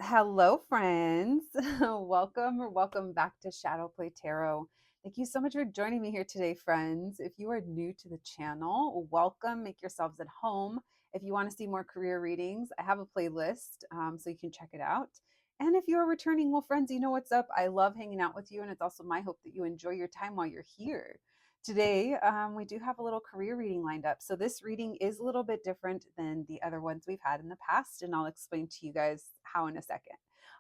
Hello, friends. Welcome or welcome back to Shadow Play Tarot. Thank you so much for joining me here today, friends. If you are new to the channel, welcome. Make yourselves at home. If you want to see more career readings, I have a playlist so you can check it out. And if you are returning, well, friends, you know what's up. I love hanging out with you, and it's also my hope that you enjoy your time while you're here. Today, we do have a little career reading lined up. So, this reading is a little bit different than the other ones we've had in the past, and I'll explain to you guys how in a second.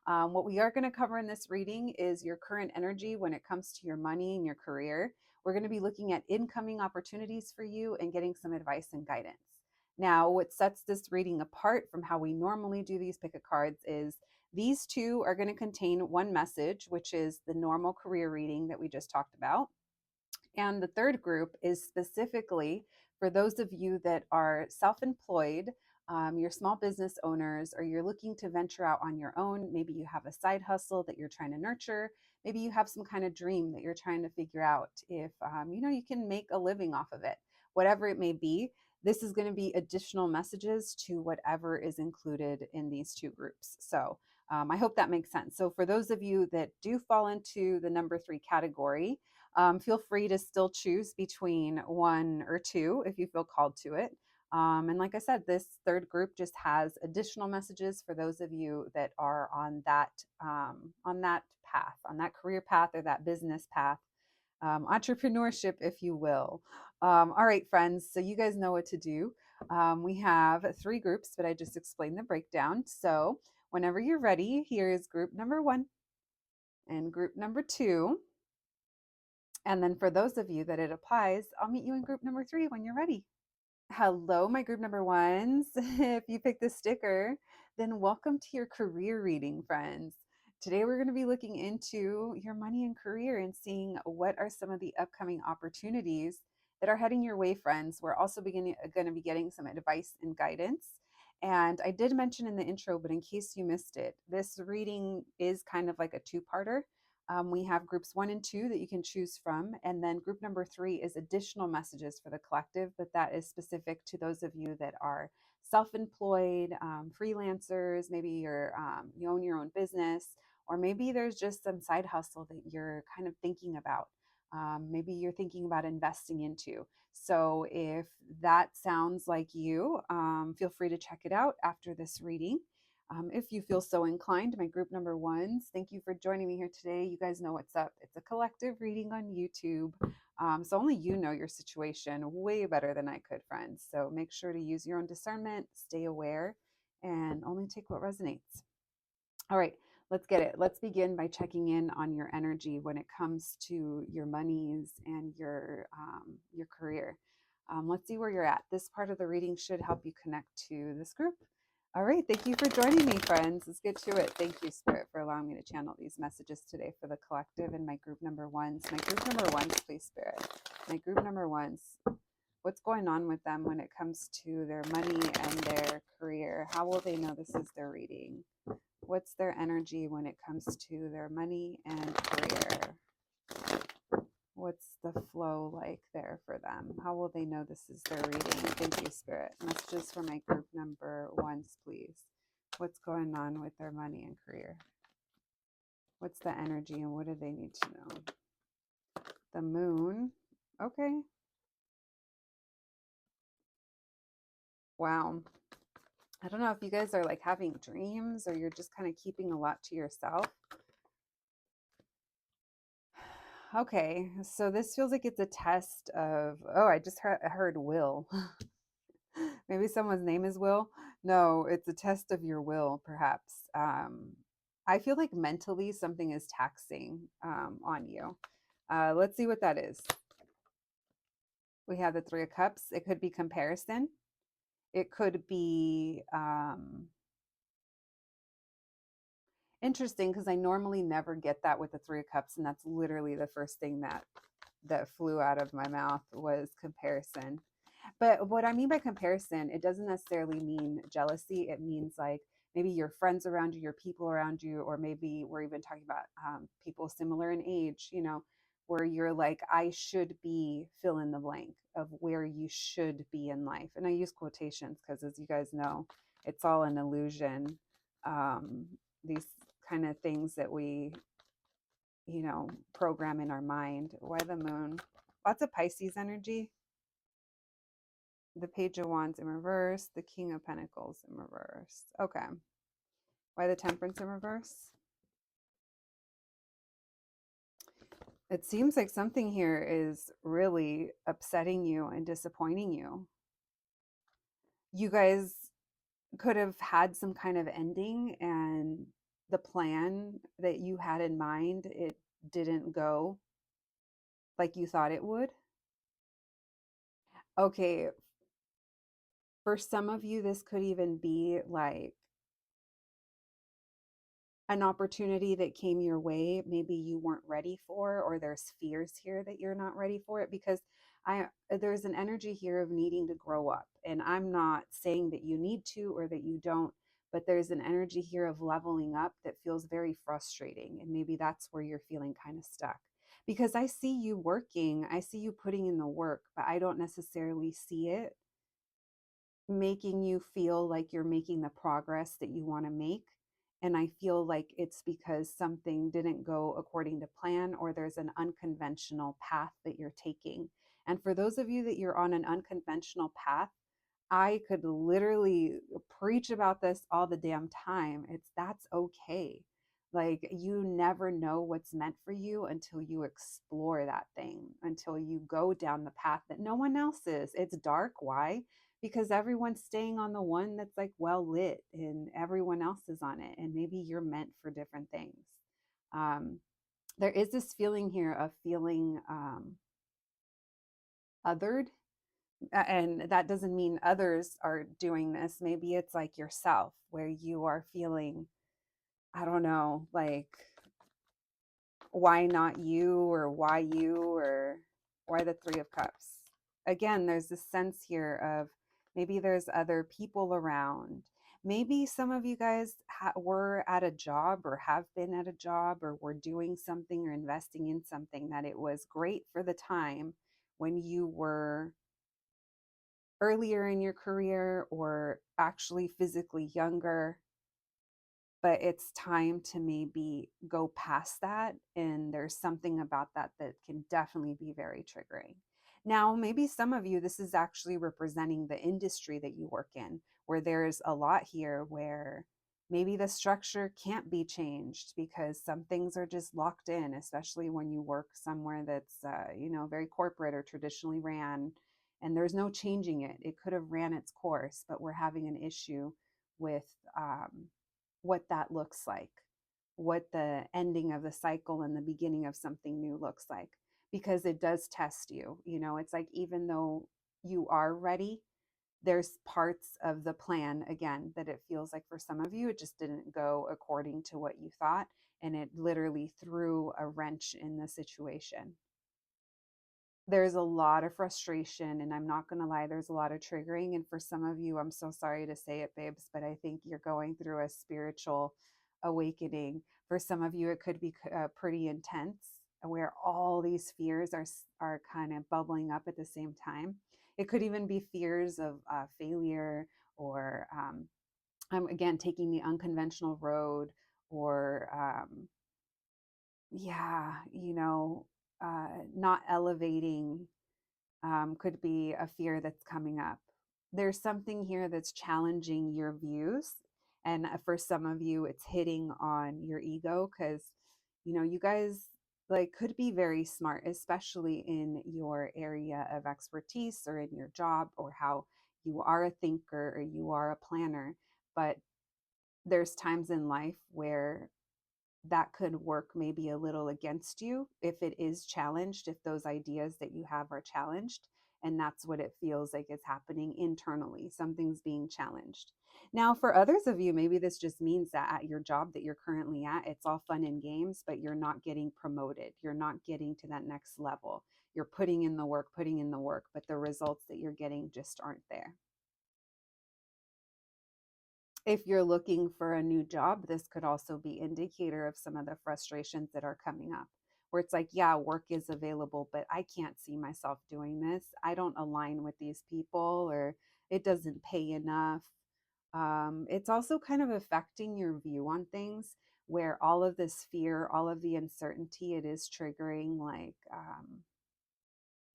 What we are going to cover in this reading is your current energy when it comes to your money and your career. We're going to be looking at incoming opportunities for you and getting some advice and guidance. Now, what sets this reading apart from how we normally do these pick a cards is these two are going to contain one message, which is the normal career reading that we just talked about. And the third group is specifically for those of you that are self employed, you're small business owners, or you're looking to venture out on your own. Maybe you have a side hustle that you're trying to nurture. Maybe you have some kind of dream that you're trying to figure out if you can make a living off of it. Whatever it may be, this is going to be additional messages to whatever is included in these two groups. So I hope that makes sense. So for those of you that do fall into the number 3 category, feel free to still choose between one or two if you feel called to it. And like I said, this third group just has additional messages for those of you that are on that path, on that career path or that business path, entrepreneurship, if you will. All right, friends. So you guys know what to do. We have 3 groups, but I just explained the breakdown. So whenever you're ready, here is group number 1 and group number 2. And then for those of you that it applies, I'll meet you in group number 3 when you're ready. Hello, my group number ones. If you picked this sticker, then welcome to your career reading, friends. Today, we're going to be looking into your money and career and seeing what are some of the upcoming opportunities that are heading your way, friends. We're also going to be getting some advice and guidance. And I did mention in the intro, but in case you missed it, this reading is kind of like a two-parter. We have groups 1 and 2 that you can choose from. And then group number 3 is additional messages for the collective, but that is specific to those of you that are self-employed, freelancers, maybe you own your own business, or maybe there's just some side hustle that you're kind of thinking about. Maybe you're thinking about investing into. So if that sounds like you, feel free to check it out after this reading. If you feel so inclined, my group number ones, thank you for joining me here today. You guys know what's up. It's a collective reading on YouTube. So only you know your situation way better than I could, friends. So make sure to use your own discernment, stay aware, and only take what resonates. All right, let's get it. Let's begin by checking in on your energy when it comes to your monies and your career. Let's see where you're at. This part of the reading should help you connect to this group. All right, thank you for joining me, friends. Let's get to it. Thank you, Spirit, for allowing me to channel these messages today for the collective and my group number ones. My group number ones, please, Spirit. My group number ones, what's going on with them when it comes to their money and their career? How will they know this is their reading? What's their energy when it comes to their money and career? What's the flow like there for them? How will they know this is their reading? Thank you, Spirit. Messages for my group number ones, please. What's going on with their money and career? What's the energy and what do they need to know? The moon. Okay. Wow. I don't know if you guys are like having dreams or you're just kind of keeping a lot to yourself. Okay, so this feels like it's a test of, oh, I just heard will. Maybe someone's name is Will. No, it's a test of your will, perhaps. I feel like mentally something is taxing on you. Let's see what that is. We have the 3 of Cups. It could be comparison. It could be interesting because I normally never get that with the 3 of Cups, and that's literally the first thing that flew out of my mouth was comparison. But what I mean by comparison, it doesn't necessarily mean jealousy. It means like maybe your friends around you, your people around you, or maybe we're even talking about people similar in age, where you're like, I should be fill in the blank of where you should be in life. And I use quotations because, as you guys know, it's all an illusion. these kind of things that we, program in our mind. Why the moon? Lots of Pisces energy. The Page of Wands in reverse, the King of Pentacles in reverse. Okay. Why the Temperance in reverse? It seems like something here is really upsetting you and disappointing you. You guys could have had some kind of ending, and the plan that you had in mind, it didn't go like you thought it would. Okay, for some of you, this could even be like an opportunity that came your way, maybe you weren't ready for, or there's fears here that you're not ready for it, because there's an energy here of needing to grow up. And I'm not saying that you need to or that you don't, but there's an energy here of leveling up that feels very frustrating. And maybe that's where you're feeling kind of stuck. Because I see you working, I see you putting in the work, but I don't necessarily see it making you feel like you're making the progress that you want to make. And I feel like it's because something didn't go according to plan, or there's an unconventional path that you're taking. And for those of you that you're on an unconventional path, I could literally preach about this all the damn time. That's okay. Like, you never know what's meant for you until you explore that thing, until you go down the path that no one else is. It's dark. Why? Because everyone's staying on the one that's like well lit and everyone else is on it. And maybe you're meant for different things. Um, there is this feeling here of feeling othered, and that doesn't mean others are doing this. Maybe it's like yourself, where you are feeling, I don't know, like, why not you, or why you, or why the Three of Cups. Again, there's this sense here of maybe there's other people around. Maybe some of you guys were at a job, or have been at a job, or were doing something or investing in something that it was great for the time when you were earlier in your career, or actually physically younger, but it's time to maybe go past that. And there's something about that that can definitely be very triggering. Now, maybe some of you, this is actually representing the industry that you work in, where there's a lot here where maybe the structure can't be changed because some things are just locked in, especially when you work somewhere that's, very corporate or traditionally ran, and there's no changing it. It could have ran its course, but we're having an issue with what that looks like, what the ending of the cycle and the beginning of something new looks like, because it does test you. It's like, even though you are ready, there's parts of the plan, again, that it feels like for some of you, it just didn't go according to what you thought. And it literally threw a wrench in the situation. There's a lot of frustration, and I'm not going to lie, there's a lot of triggering. And for some of you, I'm so sorry to say it, babes, but I think you're going through a spiritual awakening. For some of you, it could be pretty intense, where all these fears are kind of bubbling up at the same time. It could even be fears of failure, or again, taking the unconventional road, or yeah, not elevating. Could be a fear that's coming up. There's something here that's challenging your views. And for some of you, it's hitting on your ego, because, you guys like could be very smart, especially in your area of expertise, or in your job, or how you are a thinker, or you are a planner. But there's times in life where that could work maybe a little against you if it is challenged, if those ideas that you have are challenged. And that's what it feels like is happening internally. Something's being challenged. Now, for others of you, maybe this just means that at your job that you're currently at, it's all fun and games, but you're not getting promoted. You're not getting to that next level. You're putting in the work, but the results that you're getting just aren't there. If you're looking for a new job, this could also be indicator of some of the frustrations that are coming up, where it's like, yeah, work is available, but I can't see myself doing this. I don't align with these people, or it doesn't pay enough. It's also kind of affecting your view on things, where all of this fear, all of the uncertainty, it is triggering like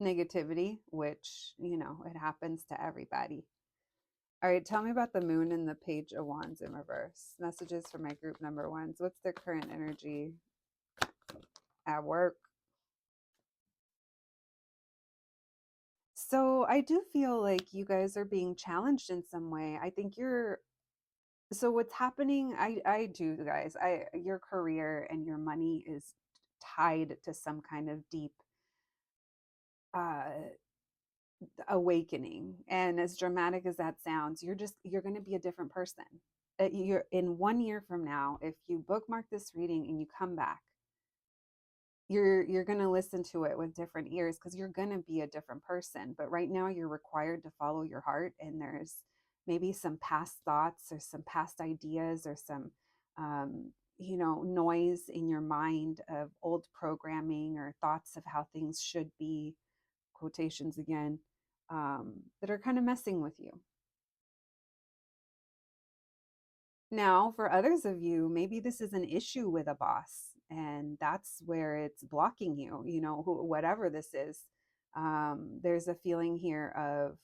negativity, which, it happens to everybody. All right, tell me about the moon and the page of wands in reverse. Messages for my group number ones. What's their current energy at work? So I do feel like you guys are being challenged in some way. I think you're so what's happening, I do, guys. Your career and your money is tied to some kind of deep uh awakening. And as dramatic as that sounds, you're going to be a different person. You're in 1 year from now, if you bookmark this reading and you come back, you're going to listen to it with different ears, because you're going to be a different person. But right now you're required to follow your heart, and there's maybe some past thoughts or some past ideas or some noise in your mind of old programming or thoughts of how things should be, quotations again, that are kind of messing with you. Now, for others of you, maybe this is an issue with a boss, and that's where it's blocking you, whatever this is. There's a feeling here of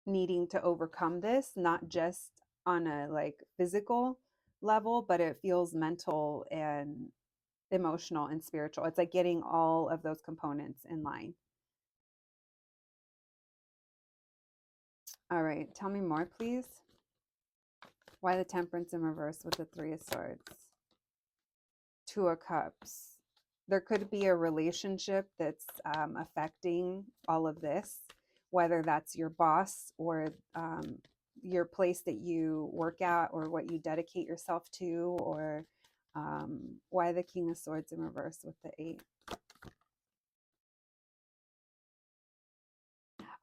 needing to overcome this, not just on a like physical level, but it feels mental and emotional and spiritual. It's like getting all of those components in line. All right, tell me more, please. Why the temperance in reverse with the three of swords? Two of cups. There could be a relationship that's affecting all of this, whether that's your boss or your place that you work at or what you dedicate yourself to, or why the king of swords in reverse with the eight?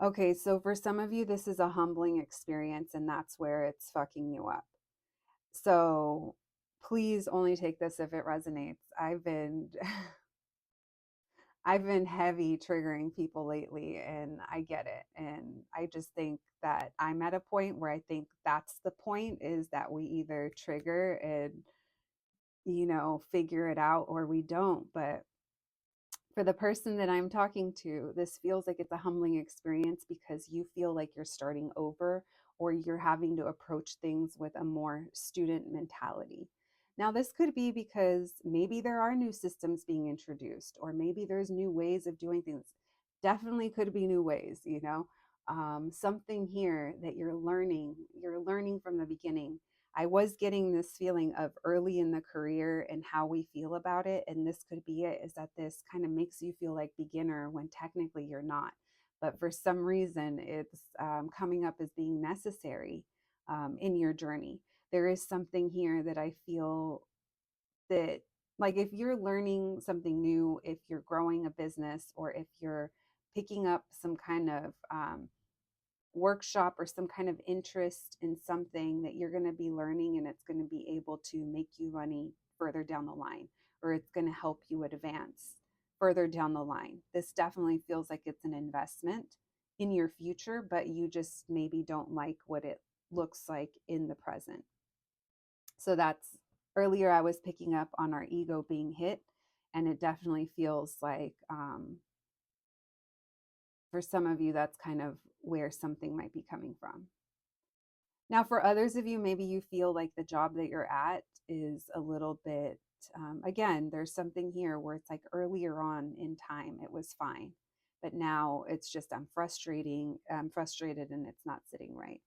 Okay, so for some of you, this is a humbling experience, and that's where it's fucking you up. So please only take this if it resonates. I've been heavy triggering people lately, and I get it. And I just think that I'm at a point where I think that's the point, is that we either trigger and, figure it out, or we don't. But for the person that I'm talking to, this feels like it's a humbling experience because you feel like you're starting over, or you're having to approach things with a more student mentality. Now, this could be because maybe there are new systems being introduced, or maybe there's new ways of doing things. Definitely could be new ways, something here that you're learning from the beginning. I was getting this feeling of early in the career and how we feel about it. And this could be it, is that this kind of makes you feel like beginner when technically you're not. But for some reason, it's coming up as being necessary in your journey. There is something here that I feel that, like, if you're learning something new, if you're growing a business, or if you're picking up some kind of workshop or some kind of interest in something that you're going to be learning, and it's going to be able to make you money further down the line, or it's going to help you advance further down the line. This definitely feels like it's an investment in your future, but you just maybe don't like what it looks like in the present. So that's, earlier I was picking up on our ego being hit, and it definitely feels like for some of you, that's kind of where something might be coming from. Now, for others of you, maybe you feel like the job that you're at is a little bit, again, there's something here where it's like earlier on in time, it was fine. But now it's just, I'm frustrated, and it's not sitting right.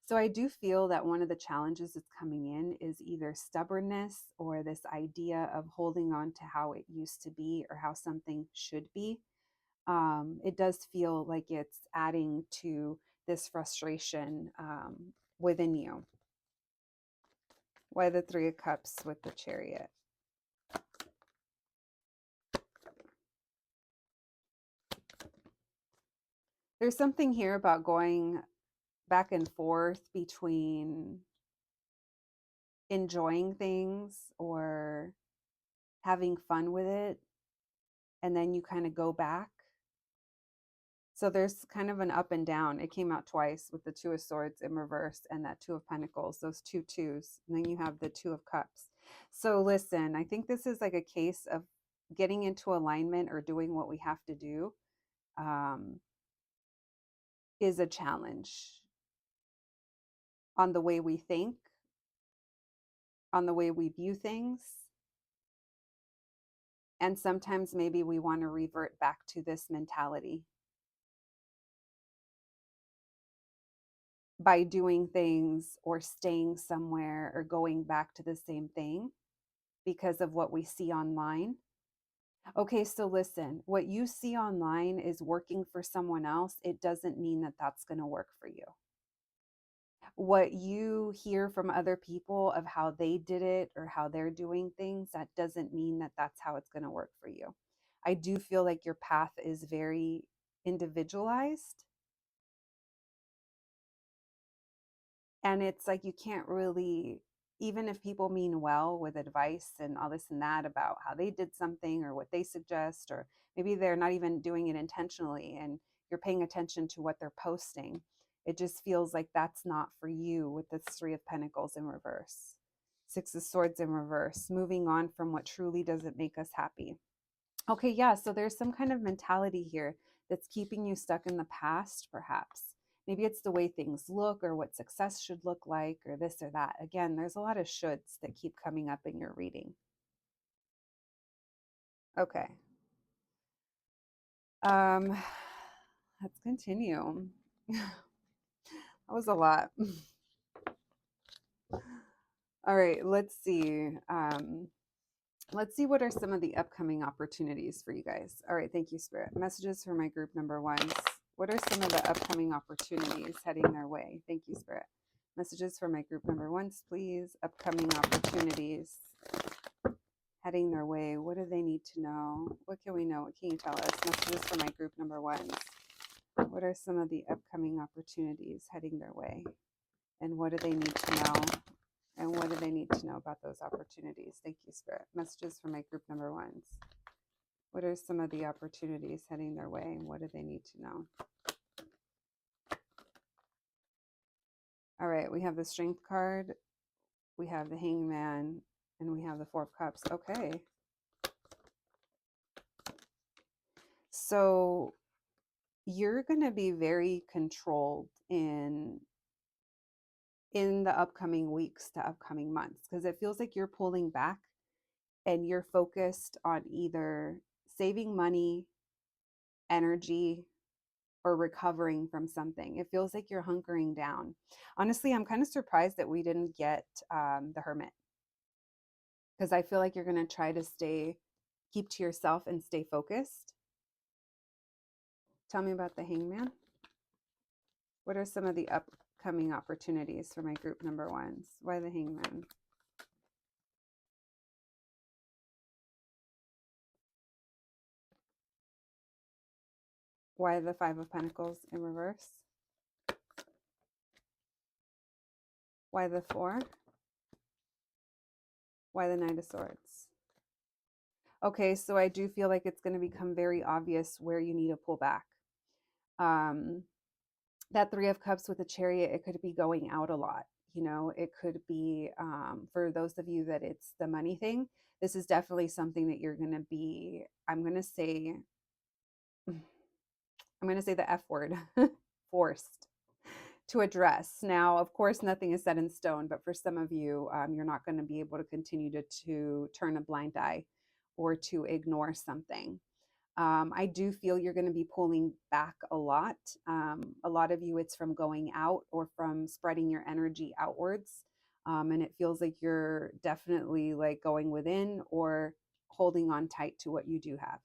So I do feel that one of the challenges that's coming in is either stubbornness, or this idea of holding on to how it used to be or how something should be. It does feel like it's adding to this frustration within you. Why the three of cups with the chariot? There's something here about going back and forth between enjoying things or having fun with it, and then you kind of go back. So there's kind of an up and down. It came out twice with the Two of Swords in reverse and that Two of Pentacles, those two twos. And then you have the Two of Cups. So listen, I think this is like a case of getting into alignment or doing what we have to do um, is a challenge on the way we think, on the way we view things. And sometimes maybe we want to revert back to this mentality by doing things or staying somewhere or going back to the same thing because of what we see online. Okay, so listen, what you see online is working for someone else. It doesn't mean that that's going to work for you. What you hear from other people of how they did it or how they're doing things, that doesn't mean that that's how it's going to work for you. I do feel like your path is very individualized. And it's like you can't really, even if people mean well with advice and all this and that about how they did something or what they suggest, or maybe they're not even doing it intentionally and you're paying attention to what they're posting, it just feels like that's not for you with the Three of Pentacles in reverse, Six of Swords in reverse, moving on from what truly doesn't make us happy. Okay, yeah, so there's some kind of mentality here that's keeping you stuck in the past, perhaps. Maybe it's the way things look or what success should look like or this or that. Again, there's a lot of shoulds that keep coming up in your reading. Okay. Um, let's continue. That was a lot. All right, let's see. Let's see what are some of the upcoming opportunities for you guys. All right, thank you, Spirit. Messages for my group number ones. What are some of the upcoming opportunities heading their way? Thank you, Spirit. Messages for my group number ones, please. Upcoming opportunities heading their way. What do they need to know? What can we know? What can you tell us? Messages for my group number ones. What are some of the upcoming opportunities heading their way? And what do they need to know? And what do they need to know about those opportunities? Thank you, Spirit. Messages for my group number ones. What are some of the opportunities heading their way? And what do they need to know? All right, we have the Strength card. We have the Hangman. And we have the Four of Cups. Okay. So you're going to be very controlled in the upcoming weeks to upcoming months because it feels like you're pulling back and you're focused on either saving money, energy, or recovering from something. It feels like you're hunkering down. Honestly, I'm kind of surprised that we didn't get the Hermit because I feel like you're going to try to keep to yourself and stay focused. Tell me about the Hangman. What are some of the upcoming opportunities for my group number ones? Why the Hangman? Why the Five of Pentacles in reverse? Why the Four? Why the Knight of Swords? Okay, so I do feel like it's going to become very obvious where you need to pull back. That Three of Cups with the Chariot, it could be going out a lot. You know, it could be, for those of you that it's the money thing, this is definitely something that you're going to be, I'm going to say the F word, forced to address. Now, of course, nothing is set in stone, but for some of you, you're not going to be able to continue to turn a blind eye or to ignore something. I do feel you're going to be pulling back a lot. A lot of you, it's from going out or from spreading your energy outwards. And it feels like you're definitely like going within or holding on tight to what you do have.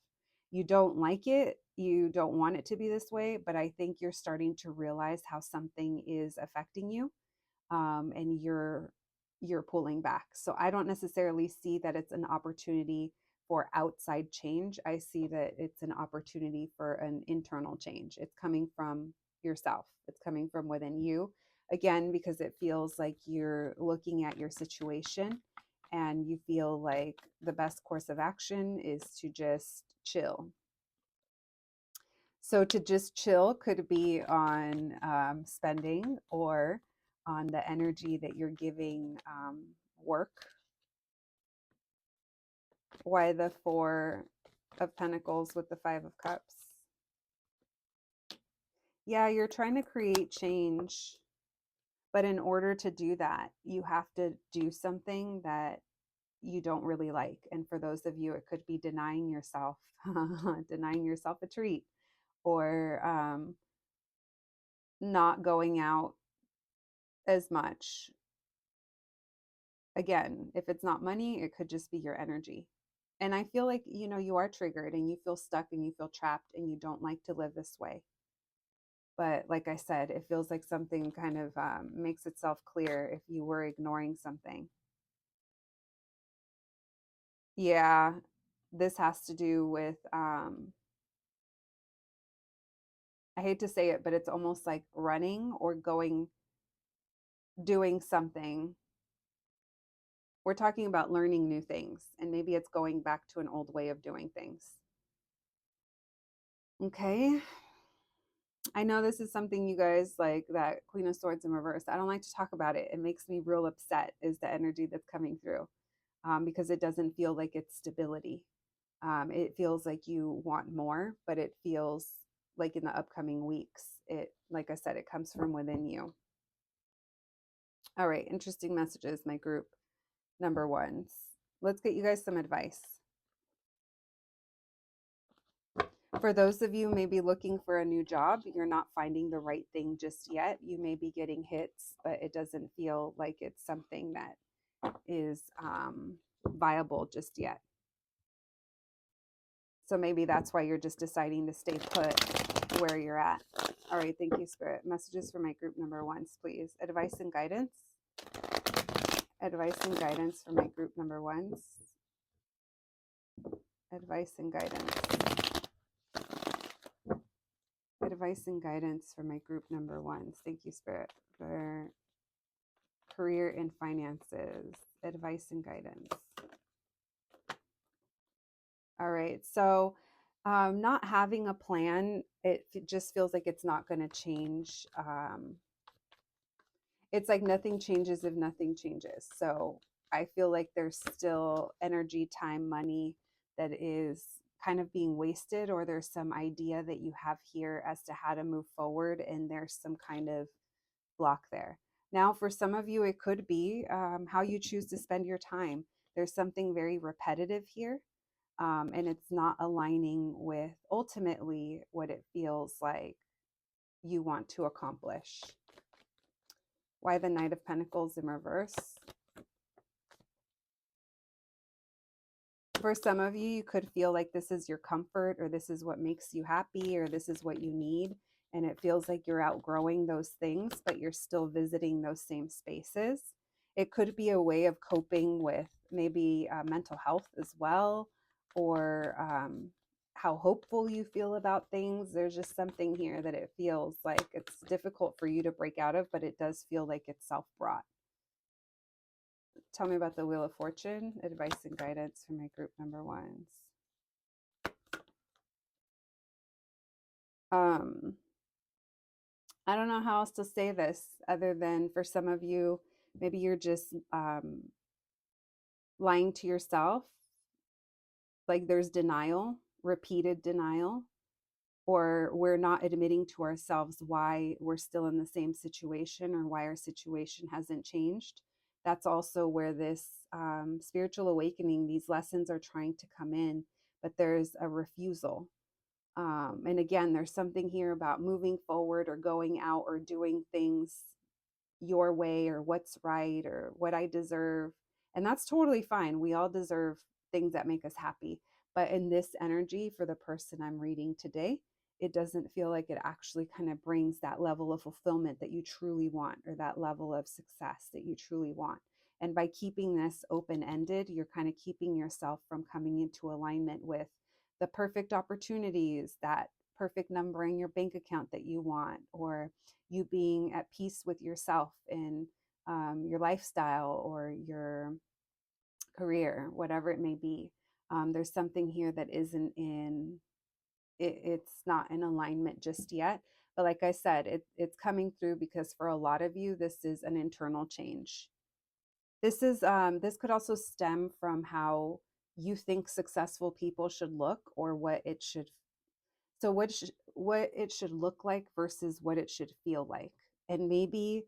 You don't like it. You don't want it to be this way, but I think you're starting to realize how something is affecting you. And you're pulling back. So I don't necessarily see that it's an opportunity for outside change. I see that it's an opportunity for an internal change. It's coming from yourself. It's coming from within you. Again, because it feels like you're looking at your situation and you feel like the best course of action is to just chill. So to just chill could be on spending or on the energy that you're giving work. Why the Four of Pentacles with the Five of Cups? Yeah, you're trying to create change, but in order to do that, you have to do something that you don't really like. And for those of you, it could be denying yourself, denying yourself a treat, or not going out as much. Again, if it's not money, it could just be your energy. And I feel like, you are triggered and you feel stuck and you feel trapped and you don't like to live this way. But like I said, it feels like something kind of makes itself clear if you were ignoring something. Yeah, this has to do with, I hate to say it, but it's almost like running or doing something. We're talking about learning new things, and maybe it's going back to an old way of doing things. Okay. I know this is something you guys like, that Queen of Swords in reverse. I don't like to talk about it. It makes me real upset, is the energy that's coming through, because it doesn't feel like it's stability. It feels like you want more, but it feels like in the upcoming weeks, like I said, it comes from within you. All right, interesting messages, my group number ones. Let's get you guys some advice. For those of you maybe looking for a new job, you're not finding the right thing just yet. You may be getting hits, but it doesn't feel like it's something that is viable just yet. So maybe that's why you're just deciding to stay put where you're at. All right, thank you, Spirit. Messages for my group number ones, please. Advice and guidance. Advice and guidance for my group number ones. Advice and guidance. Advice and guidance for my group number ones. Thank you, Spirit, for career and finances. Advice and guidance. All right. So, not having a plan, it just feels like it's not going to change. It's like nothing changes if nothing changes. So, I feel like there's still energy, time, money that is kind of being wasted, or there's some idea that you have here as to how to move forward, and there's some kind of block there. Now, for some of you, it could be how you choose to spend your time. There's something very repetitive here, and it's not aligning with ultimately what it feels like you want to accomplish. Why the Knight of Pentacles in reverse? For some of you, you could feel like this is your comfort, or this is what makes you happy, or this is what you need. And it feels like you're outgrowing those things, but you're still visiting those same spaces. It could be a way of coping with maybe mental health as well, or how hopeful you feel about things. There's just something here that it feels like it's difficult for you to break out of, but it does feel like it's self-brought. Tell me about the Wheel of Fortune. Advice and guidance for my group number ones. I don't know how else to say this other than, for some of you, maybe you're just lying to yourself. Like there's denial, repeated denial, or we're not admitting to ourselves why we're still in the same situation, or why our situation hasn't changed. That's also where this spiritual awakening, these lessons are trying to come in, but there's a refusal. And again, there's something here about moving forward, or going out, or doing things your way, or what's right, or what I deserve. And that's totally fine. We all deserve things that make us happy. But in this energy, for the person I'm reading today, it doesn't feel like it actually kind of brings that level of fulfillment that you truly want, or that level of success that you truly want. And by keeping this open ended, you're kind of keeping yourself from coming into alignment with the perfect opportunities, that perfect number in your bank account that you want, or you being at peace with yourself in your lifestyle or your career, whatever it may be. There's something here that isn't in it's not in alignment just yet. But like I said, it's coming through because for a lot of you, this is an internal change. This could also stem from how you think successful people should look, or what it should, what it should look like versus what it should feel like. And maybe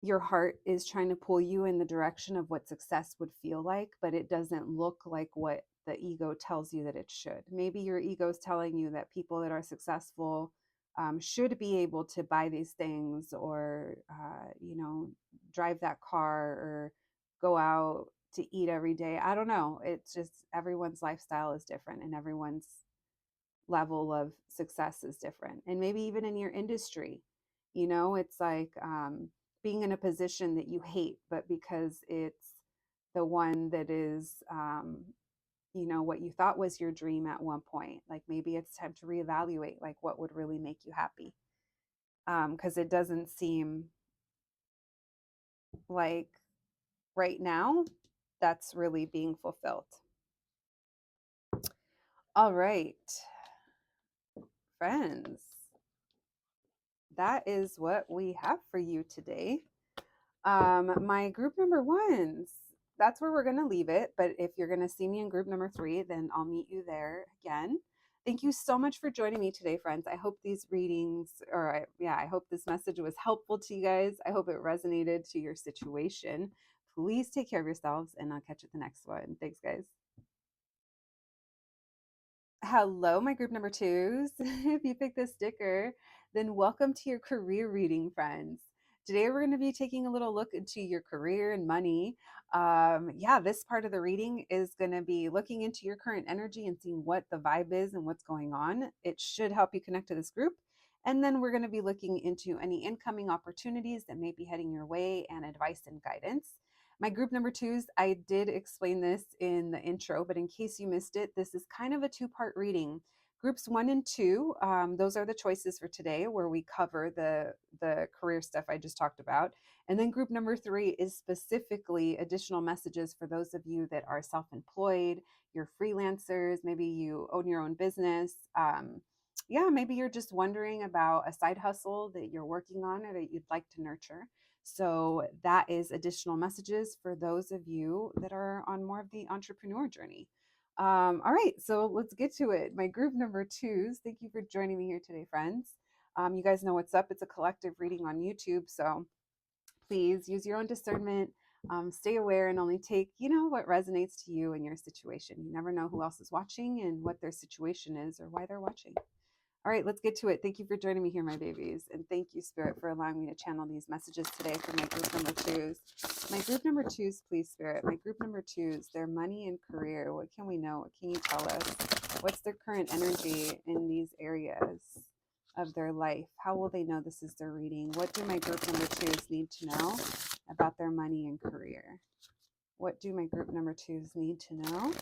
your heart is trying to pull you in the direction of what success would feel like, but it doesn't look like what the ego tells you that it should. Maybe your ego is telling you that people that are successful should be able to buy these things, or drive that car, or go out to eat every day. I don't know. It's just everyone's lifestyle is different, and everyone's level of success is different. And maybe even in your industry, it's like being in a position that you hate, but because it's the one that is, what you thought was your dream at one point, like maybe it's time to reevaluate, like what would really make you happy. Because it doesn't seem like right now that's really being fulfilled. All right, friends, that is what we have for you today. My group number ones, that's where we're going to leave it. But if you're going to see me in group number 3, then I'll meet you there again. Thank you so much for joining me today, friends. I hope these readings, I hope this message was helpful to you guys. I hope it resonated to your situation. Please take care of yourselves, and I'll catch you at the next one. Thanks, guys. Hello, my group number 2s. If you picked this sticker, then welcome to your career reading, friends. Today, we're going to be taking a little look into your career and money. This part of the reading is going to be looking into your current energy and seeing what the vibe is and what's going on. It should help you connect to this group. And then we're going to be looking into any incoming opportunities that may be heading your way, and advice and guidance. My group number 2s, I did explain this in the intro, but in case you missed it, this is kind of a 2-part reading. Groups 1 and 2, those are the choices for today, where we cover the career stuff I just talked about. And then group number 3 is specifically additional messages for those of you that are self-employed, you're freelancers, maybe you own your own business. Maybe you're just wondering about a side hustle that you're working on or that you'd like to nurture. So that is additional messages for those of you that are on more of the entrepreneur journey. All right, so let's get to it. My group number 2s, thank you for joining me here today, friends. You guys know what's up. It's a collective reading on YouTube, so please use your own discernment. Stay aware and only take, what resonates to you and your situation. You never know who else is watching and what their situation is or why they're watching. All right, let's get to it. Thank you for joining me here, my babies. And thank you, Spirit, for allowing me to channel these messages today for my group number 2s. My group number 2s, please, Spirit. My group number 2s, their money and career. What can we know? What can you tell us? What's their current energy in these areas of their life? How will they know this is their reading? What do my group number 2s need to know about their money and career? What do my group number 2s need to know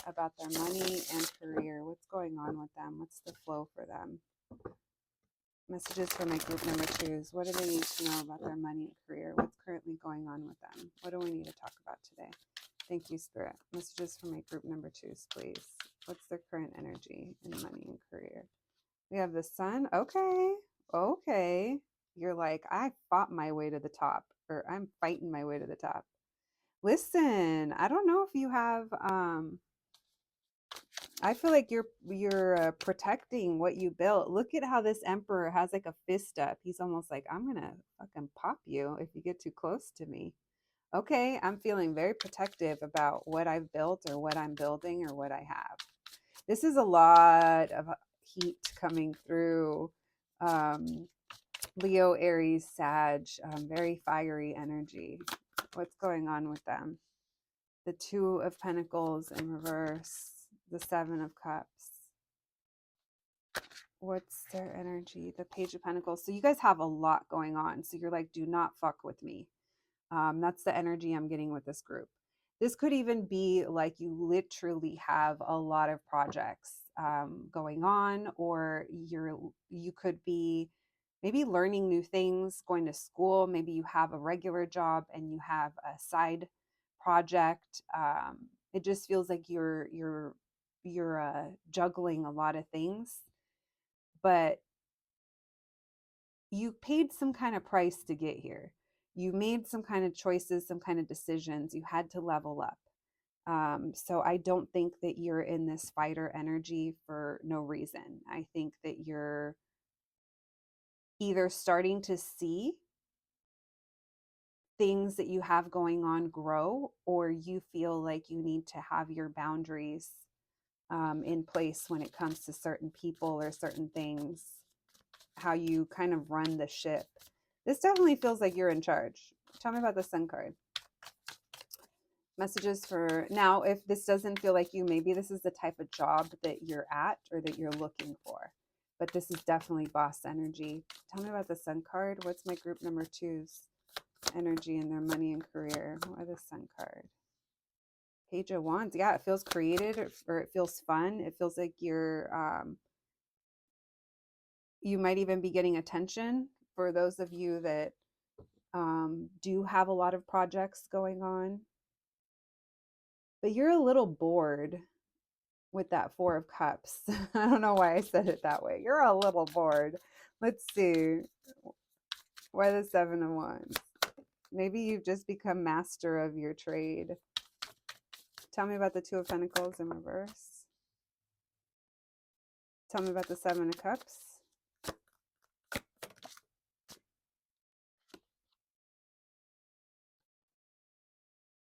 about their money and career? What's going on with them? What's the flow for them? Messages for my group number 2s. What do they need to know about their money and career? What's currently going on with them? What do we need to talk about today? Thank you, Spirit. Messages for my group number 2s, please. What's their current energy in money and career? We have the Sun. Okay. You're like, I fought my way to the top, or I'm fighting my way to the top. Listen, I don't know if you have I feel like you're protecting what you built. Look at how this emperor has like a fist up. He's almost like, I'm gonna fucking pop you if you get too close to me. Okay, I'm feeling very protective about what I've built or what I'm building or what I have. This is a lot of heat coming through. Leo, Aries, Sag, very fiery energy. What's going on with them? The 2 of Pentacles in reverse, the 7 of Cups. What's their energy? The Page of Pentacles. So you guys have a lot going on. So you're like, do not fuck with me. That's the energy I'm getting with this group. This could even be like you literally have a lot of projects going on, or you could be maybe learning new things, going to school. Maybe you have a regular job and you have a side project. It just feels like you're you're juggling a lot of things, but you paid some kind of price to get here. You made some kind of choices, some kind of decisions. You had to level up. So I don't think that you're in this fighter energy for no reason. I think that you're either starting to see things that you have going on grow, or you feel like you need to have your boundaries in place when it comes to certain people or certain things, how you kind of run the ship. This definitely feels like you're in charge. Tell me about the Sun card. Messages for now, if this doesn't feel like you, maybe this is the type of job that you're at or that you're looking for. But this is definitely boss energy. Tell me about the Sun card. What's my group number two's energy in their money and career? Why the Sun card? Page of Wands. Yeah, it feels created, or it feels fun. It feels like you might even be getting attention for those of you that do have a lot of projects going on. But you're a little bored with that Four of Cups. I don't know why I said it that way. You're a little bored. Let's see. Why the Seven of Wands? Maybe you've just become master of your trade. Tell me about the Two of Pentacles in reverse. Tell me about the Seven of Cups.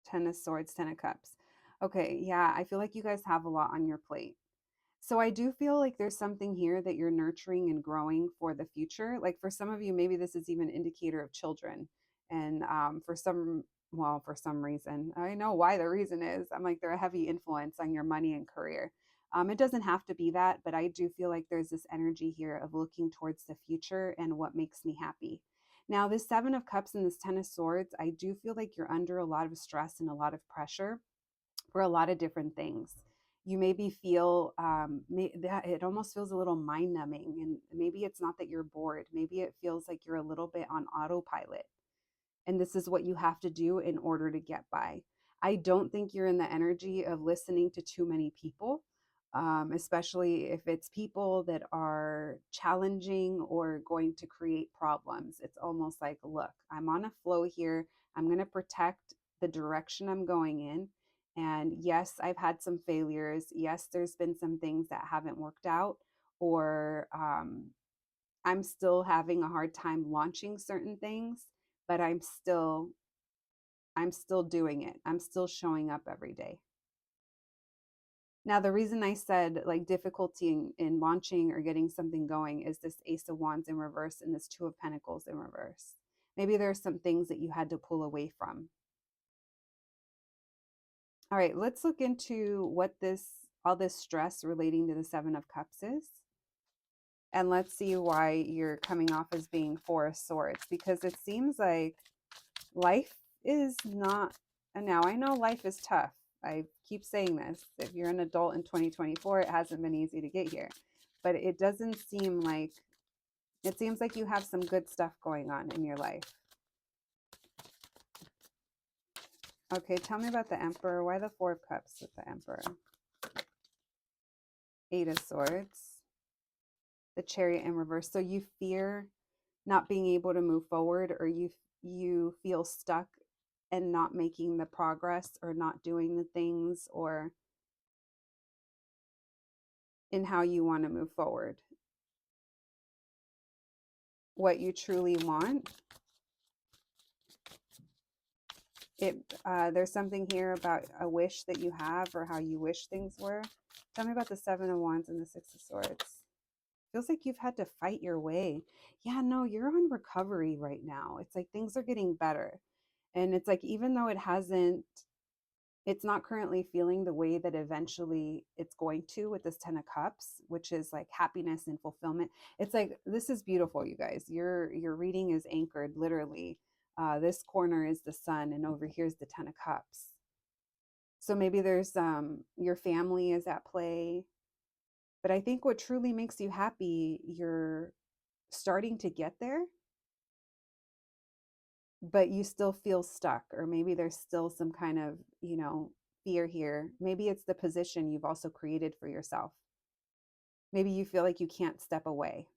Ten of Swords, Ten of Cups. Okay, yeah, I feel like you guys have a lot on your plate. So I do feel like there's something here that you're nurturing and growing for the future. Like for some of you, maybe this is even an indicator of children. And for some reason, I know why the reason is. I'm like, they're a heavy influence on your money and career. It doesn't have to be that, but I do feel like there's this energy here of looking towards the future and what makes me happy. Now, this Seven of Cups and this Ten of Swords, I do feel like you're under a lot of stress and a lot of pressure for a lot of different things. You maybe feel that it almost feels a little mind numbing, and maybe it's not that you're bored. Maybe it feels like you're a little bit on autopilot, and this is what you have to do in order to get by. I don't think you're in the energy of listening to too many people, especially if it's people that are challenging or going to create problems. It's almost like, look, I'm on a flow here. I'm going to protect the direction I'm going in. And yes, I've had some failures. Yes, there's been some things that haven't worked out, or I'm still having a hard time launching certain things, but I'm still doing it. I'm still showing up every day. Now, the reason I said like difficulty in launching or getting something going is this Ace of Wands in reverse and this Two of Pentacles in reverse. Maybe there are some things that you had to pull away from. All right, let's look into what all this stress relating to the Seven of Cups is. And let's see why you're coming off as being Four of Swords, because it seems like life is not, and now I know life is tough. I keep saying this. If you're an adult in 2024, it hasn't been easy to get here. But it doesn't seem like, it seems like you have some good stuff going on in your life. Okay, tell me about the Emperor. Why the Four of Cups with the Emperor? Eight of Swords. The Chariot in reverse. So you fear not being able to move forward, or you feel stuck and not making the progress or not doing the things or in how you want to move forward. What you truly want. There's something here about a wish that you have or how you wish things were. Tell me about the Seven of Wands and the Six of Swords. Feels like you've had to fight your way. Yeah, no, you're on recovery right now. It's like things are getting better. And it's like, even though it's not currently feeling the way that eventually it's going to with this Ten of Cups, which is like happiness and fulfillment. It's like, this is beautiful, you guys. Your reading is anchored literally. This corner is the sun, and over here is the Ten of Cups. So maybe there's your family is at play. But I think what truly makes you happy, you're starting to get there, but you still feel stuck, or maybe there's still some kind of, fear here. Maybe it's the position you've also created for yourself. Maybe you feel like you can't step away.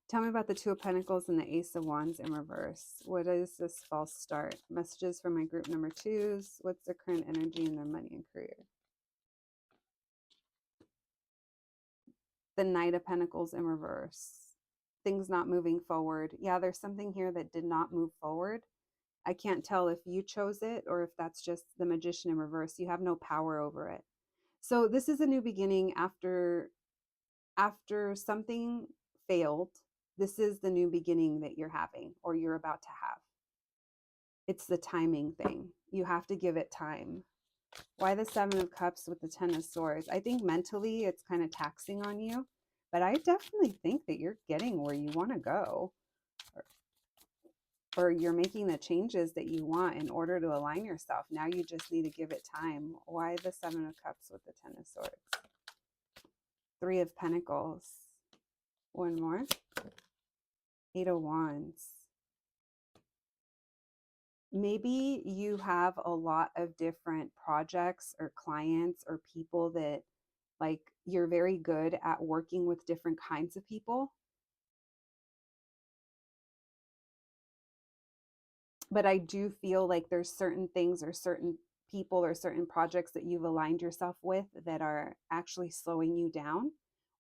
Tell me about the Two of Pentacles and the Ace of Wands in reverse. What is this false start? Messages for my group number twos. What's their current energy in their money and career? The Knight of Pentacles in reverse. Things not moving forward. Yeah, there's something here that did not move forward. I can't tell if you chose it or if that's just the Magician in reverse. You have no power over it. So this is a new beginning after something failed. This is the new beginning that you're having or you're about to have. It's the timing thing. You have to give it time. Why the Seven of Cups with the Ten of Swords? I think mentally it's kind of taxing on you, but I definitely think that you're getting where you want to go, or you're making the changes that you want in order to align yourself. Now you just need to give it time. Why the Seven of Cups with the Ten of Swords? Three of Pentacles. One more. Eight of Wands. Maybe you have a lot of different projects or clients or people that, like, you're very good at working with different kinds of people. But I do feel like there's certain things or certain people or certain projects that you've aligned yourself with that are actually slowing you down,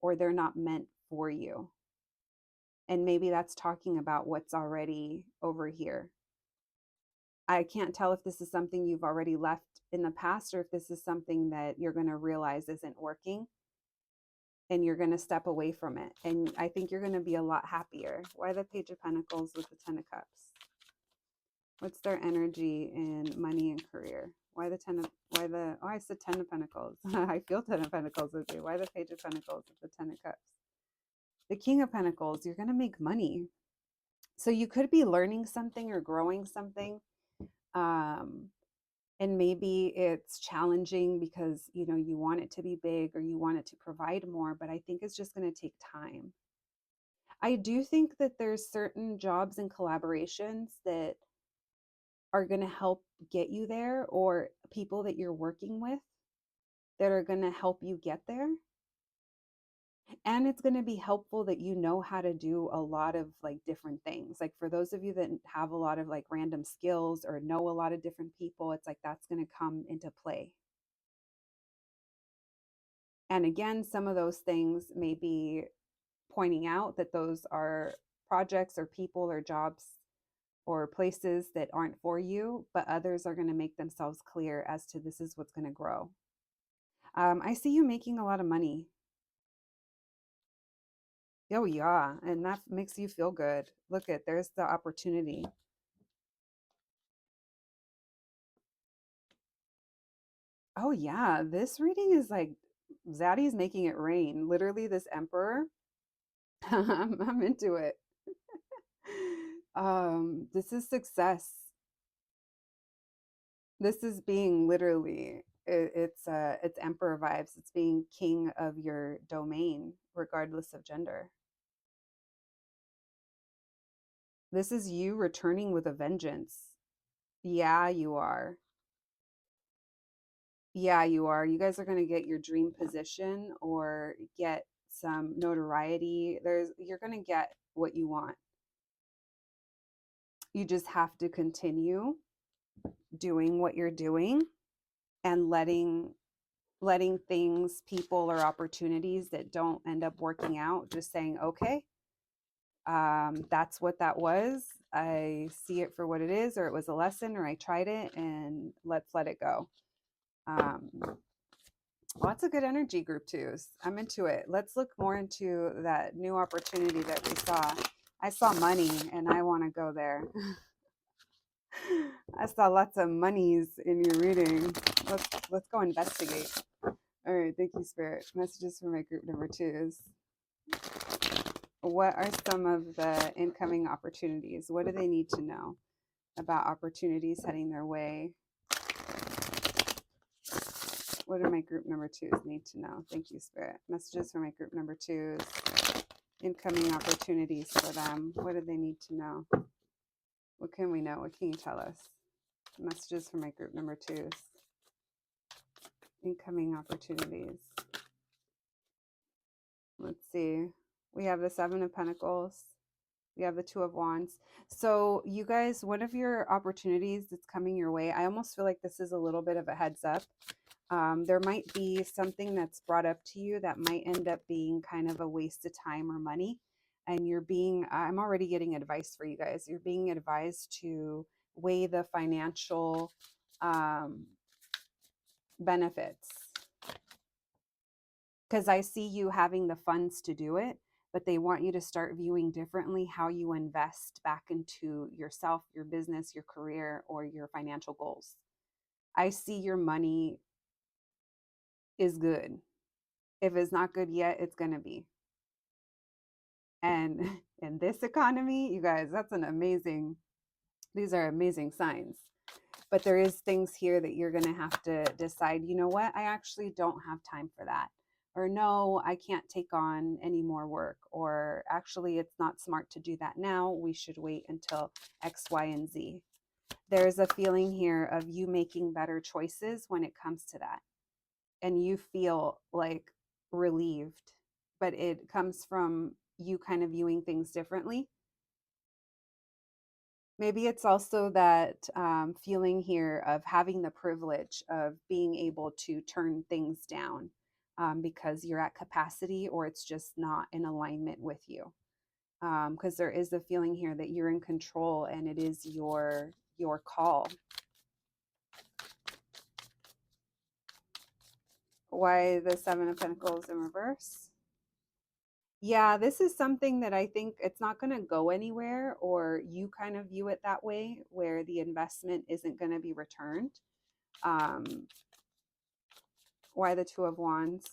or they're not meant for you. And maybe that's talking about what's already over here. I can't tell if this is something you've already left in the past or if this is something that you're going to realize isn't working and you're going to step away from it. And I think you're going to be a lot happier. Why the Page of Pentacles with the Ten of Cups? What's their energy in money and career? Why the, oh, I said Ten of Pentacles. I feel Ten of Pentacles with you. Why the Page of Pentacles with the Ten of Cups? The King of Pentacles, you're going to make money. So you could be learning something or growing something. And maybe it's challenging because, you know, you want it to be big or you want it to provide more, but I think it's just going to take time. I do think that there's certain jobs and collaborations that are going to help get you there, or people that you're working with that are going to help you get there. And it's going to be helpful that you know how to do a lot of like different things. Like for those of you that have a lot of like random skills or know a lot of different people, it's like that's going to come into play. And again, some of those things may be pointing out that those are projects or people or jobs or places that aren't for you, but others are going to make themselves clear as to this is what's going to grow. I see you making a lot of money. Oh, yeah. And that makes you feel good. Look at, there's the opportunity. Oh, yeah. This reading is like Zaddy's making it rain. Literally, this Emperor. I'm into it. This is success. This is being literally, it's Emperor vibes. It's being king of your domain, regardless of gender. This is you returning with a vengeance. Yeah, you are. Yeah, you are. You guys are going to get your dream position or get some notoriety. You're going to get what you want. You just have to continue doing what you're doing and letting things, people, or opportunities that don't end up working out, just saying, okay, that's what that was. I see it for what it is, or it was a lesson, or I tried it, and let's let it go. Lots of good energy, group twos. I'm into it. Let's look more into that new opportunity that we saw. I saw money and I want to go there. I saw lots of monies in your reading. Let's go investigate. All right, thank you, Spirit. Messages for my group number twos. What are some of the incoming opportunities? What do they need to know about opportunities heading their way? What do my group number twos need to know? Thank you, Spirit. Messages for my group number twos. Incoming opportunities for them. What do they need to know? What can we know? What can you tell us? Messages for my group number twos. Incoming opportunities. Let's see. We have the Seven of Pentacles. We have the Two of Wands. So you guys, one of your opportunities that's coming your way, I almost feel like this is a little bit of a heads up. There might be something that's brought up to you that might end up being kind of a waste of time or money. And I'm already getting advice for you guys. You're being advised to weigh the financial benefits, because I see you having the funds to do it, but they want you to start viewing differently how you invest back into yourself, your business, your career, or your financial goals. I see your money is good. If it's not good yet, it's going to be. And in this economy, you guys, these are amazing signs. But there is things here that you're going to have to decide, you know what, I actually don't have time for that. Or no, I can't take on any more work. Or actually, it's not smart to do that now. We should wait until X, Y, and Z. There's a feeling here of you making better choices when it comes to that. And you feel like relieved, but it comes from you kind of viewing things differently. Maybe it's also that feeling here of having the privilege of being able to turn things down because you're at capacity or it's just not in alignment with you. Because there is a feeling here that you're in control and it is your call. Why the Seven of Pentacles in reverse? Yeah, this is something that I think it's not going to go anywhere, or you kind of view it that way, where the investment isn't going to be returned. Um, why the Two of Wands?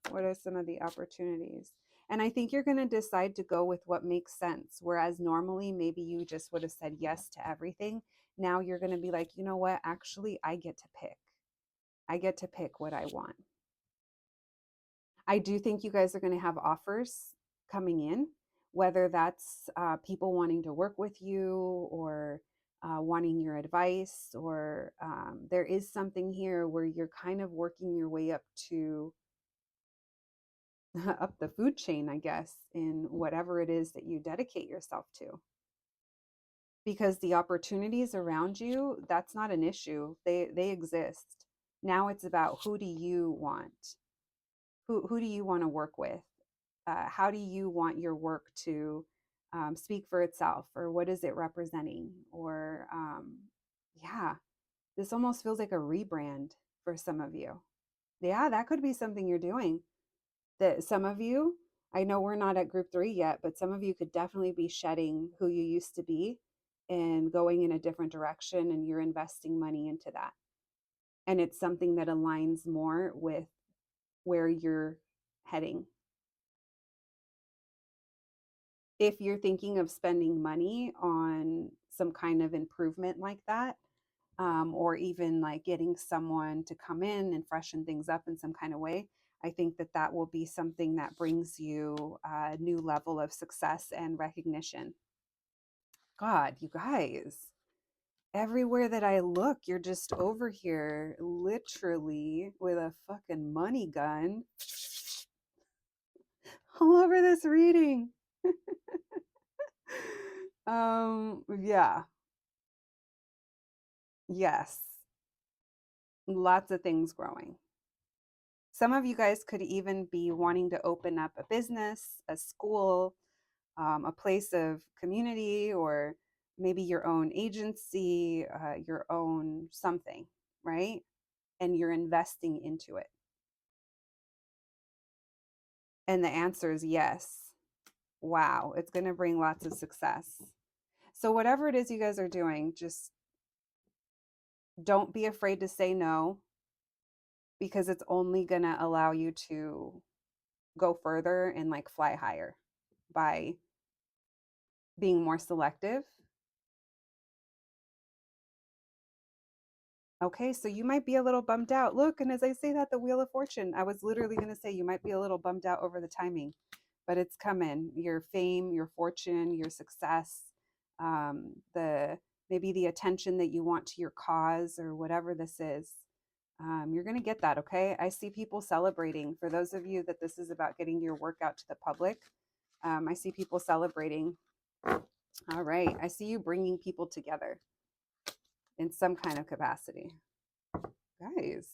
What are some of the opportunities? And I think you're going to decide to go with what makes sense. Whereas normally, maybe you just would have said yes to everything. Now you're going to be like, you know what? Actually, I get to pick. I get to pick what I want. I do think you guys are going to have offers coming in, whether that's people wanting to work with you or wanting your advice, or there is something here where you're kind of working your way up to up the food chain, I guess, in whatever it is that you dedicate yourself to. Because the opportunities around you, that's not an issue. They exist. Now it's about who do you want? Who do you want to work with? How do you want your work to speak for itself, or what is it representing? Or yeah, this almost feels like a rebrand for some of you. Yeah, that could be something you're doing. That some of you, I know we're not at group 3 yet, but some of you could definitely be shedding who you used to be and going in a different direction, and you're investing money into that. And it's something that aligns more with where you're heading. If you're thinking of spending money on some kind of improvement like that, or even like getting someone to come in and freshen things up in some kind of way, I think that that will be something that brings you a new level of success and recognition. God, you guys, everywhere that I look, you're just over here literally with a fucking money gun all over this reading. Yeah. Yes. Lots of things growing. Some of you guys could even be wanting to open up a business, a school, a place of community, or maybe your own agency, your own something, right? And you're investing into it. And the answer is yes. Wow, it's going to bring lots of success. So, whatever it is you guys are doing, just don't be afraid to say no, because it's only going to allow you to go further and like fly higher by being more selective. Okay, so you might be a little bummed out. Look, and as I say that, the Wheel of Fortune, I was literally going to say you might be a little bummed out over the timing, but it's coming. Your fame, your fortune, your success, the maybe the attention that you want to your cause or whatever this is. You're going to get that, okay? I see people celebrating. For those of you that this is about getting your work out to the public, I see people celebrating. All right. I see you bringing people together in some kind of capacity. Guys,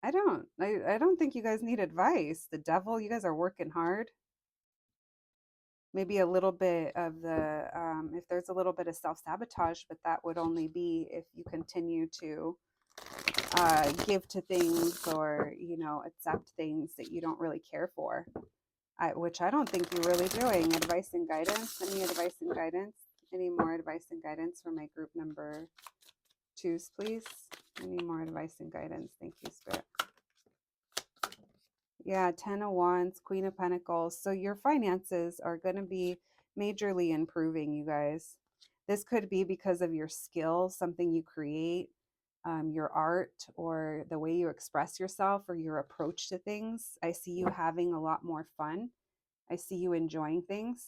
I don't think you guys need advice. The devil, you guys are working hard. Maybe a little bit of if there's a little bit of self-sabotage, but that would only be if you continue to give to things or, accept things that you don't really care for, which I don't think you're really doing. Advice and guidance. Any advice and guidance? Any more advice and guidance for my group number 2s, please? Any more advice and guidance? Thank you, Spirit. Yeah, 10 of Wands, Queen of Pentacles. So your finances are going to be majorly improving, you guys. This could be because of your skill, something you create, your art, or the way you express yourself, or your approach to things. I see you having a lot more fun. I see you enjoying things.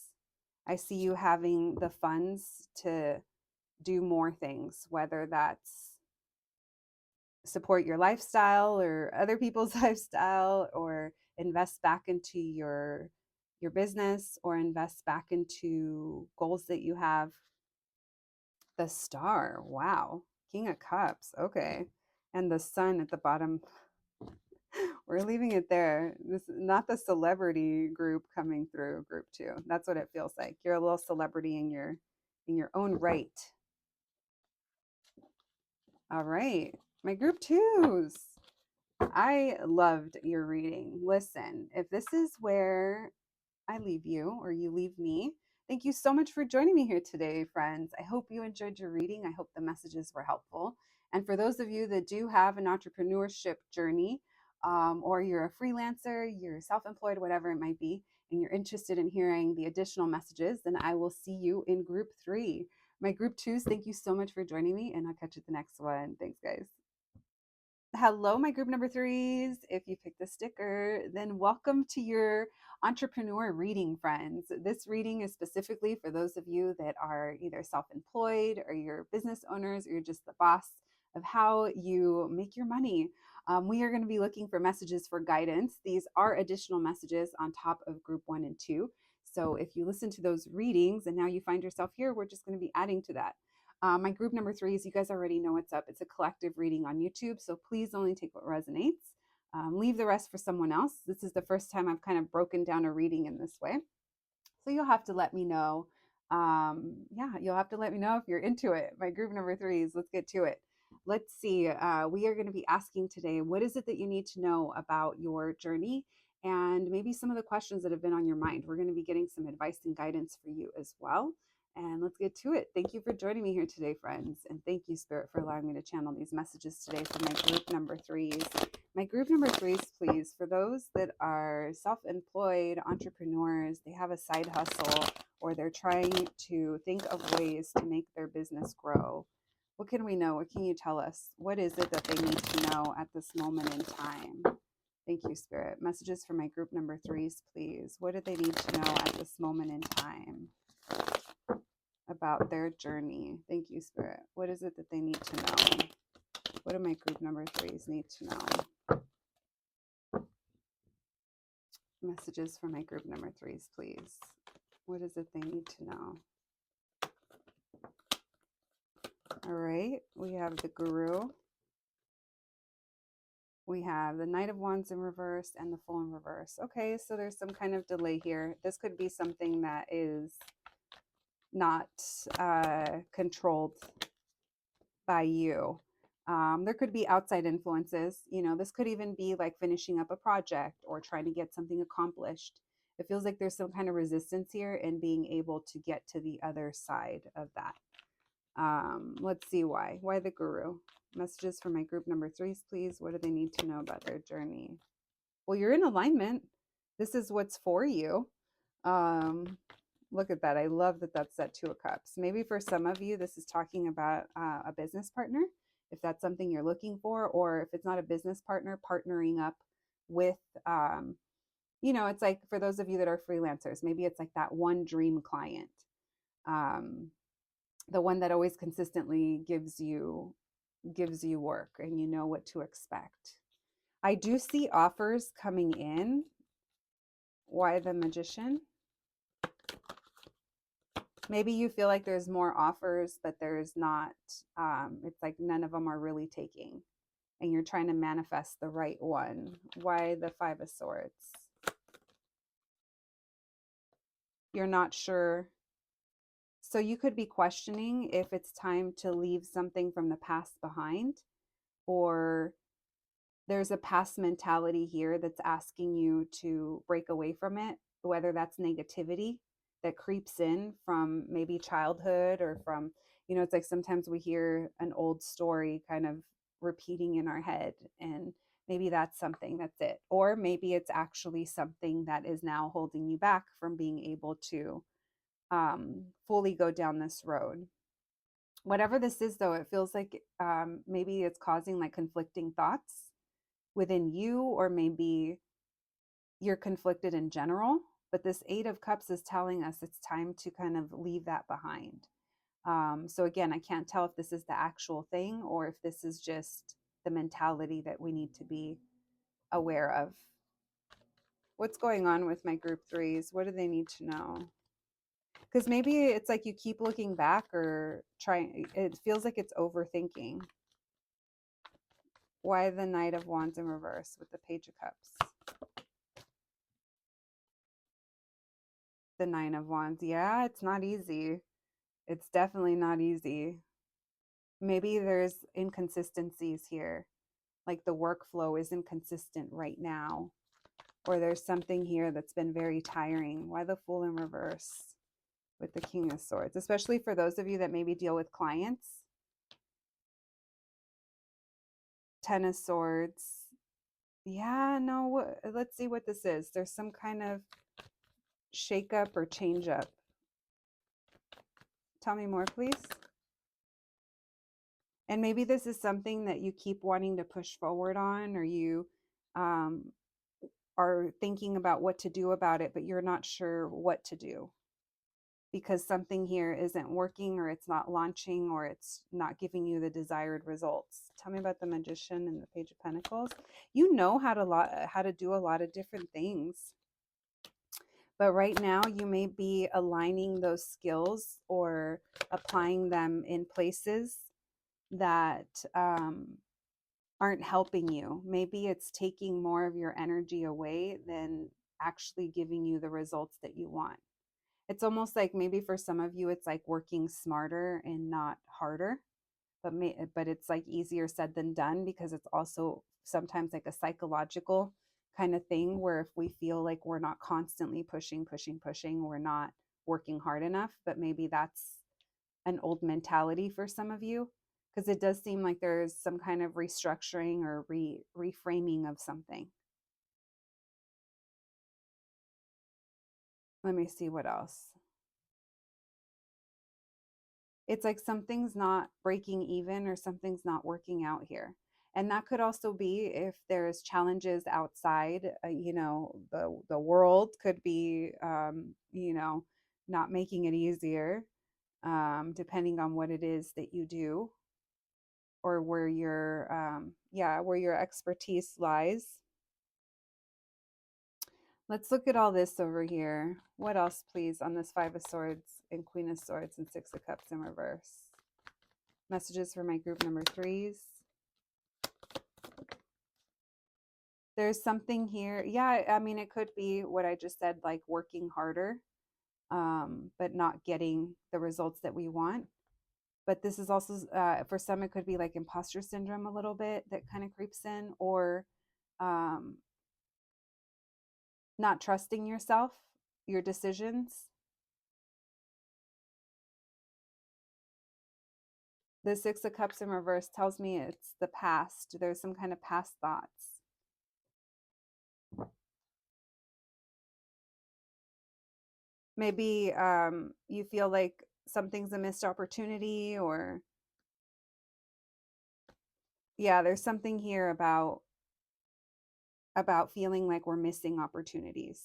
I see you having the funds to do more things, whether that's support your lifestyle or other people's lifestyle, or invest back into your business, or invest back into goals that you have. The Star, wow. King of Cups, okay. And the Sun at the bottom. We're leaving it there. This is not the celebrity group coming through group 2. That's what it feels like. You're a little celebrity in your own right. All right, my group 2s. I loved your reading. Listen, if this is where I leave you or you leave me, thank you so much for joining me here today, friends. I hope you enjoyed your reading. I hope the messages were helpful. And for those of you that do have an entrepreneurship journey, or you're a freelancer, you're self employed, whatever it might be, and you're interested in hearing the additional messages, then I will see you in group 3. My group 2s, thank you so much for joining me, and I'll catch you at the next one. Thanks, guys. Hello, my group number 3s. If you picked the sticker, then welcome to your entrepreneur reading, friends. This reading is specifically for those of you that are either self-employed, or you're business owners, or you're just the boss of how you make your money. We are going to be looking for messages for guidance. These are additional messages on top of group 1 and 2. So if you listen to those readings and now you find yourself here, we're just going to be adding to that. My group number 3s, you guys already know what's up. It's a collective reading on YouTube, so please only take what resonates. Leave the rest for someone else. This is the first time I've kind of broken down a reading in this way. So you'll have to let me know. You'll have to let me know if you're into it. My group number 3s, let's get to it. Let's see. We are going to be asking today, what is it that you need to know about your journey? And maybe some of the questions that have been on your mind. We're going to be getting some advice and guidance for you as well. And let's get to it. Thank you for joining me here today, friends. And thank you, Spirit, for allowing me to channel these messages today for my group number 3s. My group number 3s, please, for those that are self-employed entrepreneurs, they have a side hustle, or they're trying to think of ways to make their business grow. What can we know? What can you tell us? What is it that they need to know at this moment in time? Thank you, Spirit. Messages for my group number 3s, please. What do they need to know at this moment in time about their journey? Thank you, Spirit. What is it that they need to know? What do my group number 3s need to know? Messages for my group number 3s, please. What is it they need to know? All right, we have the Guru. We have the Knight of Wands in reverse and the Fool in reverse. Okay, so there's some kind of delay here. This could be something that is not controlled by you. There could be outside influences. This could even be like finishing up a project or trying to get something accomplished. It feels like there's some kind of resistance here in being able to get to the other side of that. Let's see why. Why the Guru? Messages for my group number 3s, please. What do they need to know about their journey? Well, you're in alignment. This is what's for you. Look at that. I love that that's that 2 of Cups. Maybe for some of you, this is talking about a business partner, if that's something you're looking for, or if it's not a business partner, partnering up with, it's like for those of you that are freelancers, maybe it's like that one dream client. the one that always consistently gives you work and you know what to expect. I do see offers coming in. Why the Magician? Maybe you feel like there's more offers, but there's not. It's like none of them are really taking, and you're trying to manifest the right one. Why the Five of Swords? You're not sure. So you could be questioning if it's time to leave something from the past behind, or there's a past mentality here that's asking you to break away from it, whether that's negativity that creeps in from maybe childhood or from, it's like sometimes we hear an old story kind of repeating in our head, and maybe that's something that's it. Or maybe it's actually something that is now holding you back from being able to fully go down this road. Whatever this is, though, it feels like maybe it's causing like conflicting thoughts within you, or maybe you're conflicted in general. But this Eight of Cups is telling us it's time to kind of leave that behind. So again, I can't tell if this is the actual thing or if this is just the mentality that we need to be aware of. What's going on with my group threes? What do they need to know? Because maybe it's like you keep looking back or trying, it feels like it's overthinking. Why the Knight of Wands in reverse with the Page of Cups? The Nine of Wands. Yeah, it's not easy. It's definitely not easy. Maybe there's inconsistencies here. Like the workflow isn't consistent right now. Or there's something here that's been very tiring. Why the Fool in reverse with the King of Swords? Especially for those of you that maybe deal with clients. Ten of Swords. Yeah, no, let's see what this is. There's some kind of shake up or change up. Tell me more, please. And maybe this is something that you keep wanting to push forward on, or you um, are thinking about what to do about it, but you're not sure what to do because something here isn't working, or it's not launching, or it's not giving you the desired results. Tell me about the Magician and the Page of Pentacles. You know how to do a lot of different things. But right now you may be aligning those skills or applying them in places that aren't helping you. Maybe it's taking more of your energy away than actually giving you the results that you want. It's almost like maybe for some of you, it's like working smarter and not harder, but it's like easier said than done, because it's also sometimes like a psychological kind of thing where if we feel like we're not constantly pushing, we're not working hard enough. But maybe that's an old mentality for some of you, because it does seem like there's some kind of restructuring or reframing of something. Let me see what else. It's like something's not breaking even or something's not working out here. And that could also be if there's challenges outside, the world could be, not making it easier, depending on what it is that you do, or where your expertise lies. Let's look at all this over here. What else, please, on this Five of Swords and Queen of Swords and Six of Cups in reverse? Messages for my group number threes. There's something here. Yeah, I mean, it could be what I just said, like working harder, but not getting the results that we want. But this is also, for some, it could be like imposter syndrome a little bit that kind of creeps in, or um, not trusting yourself, your decisions. The Six of Cups in reverse tells me it's the past. There's some kind of past thoughts. Maybe you feel like something's a missed opportunity, or yeah, there's something here about feeling like we're missing opportunities.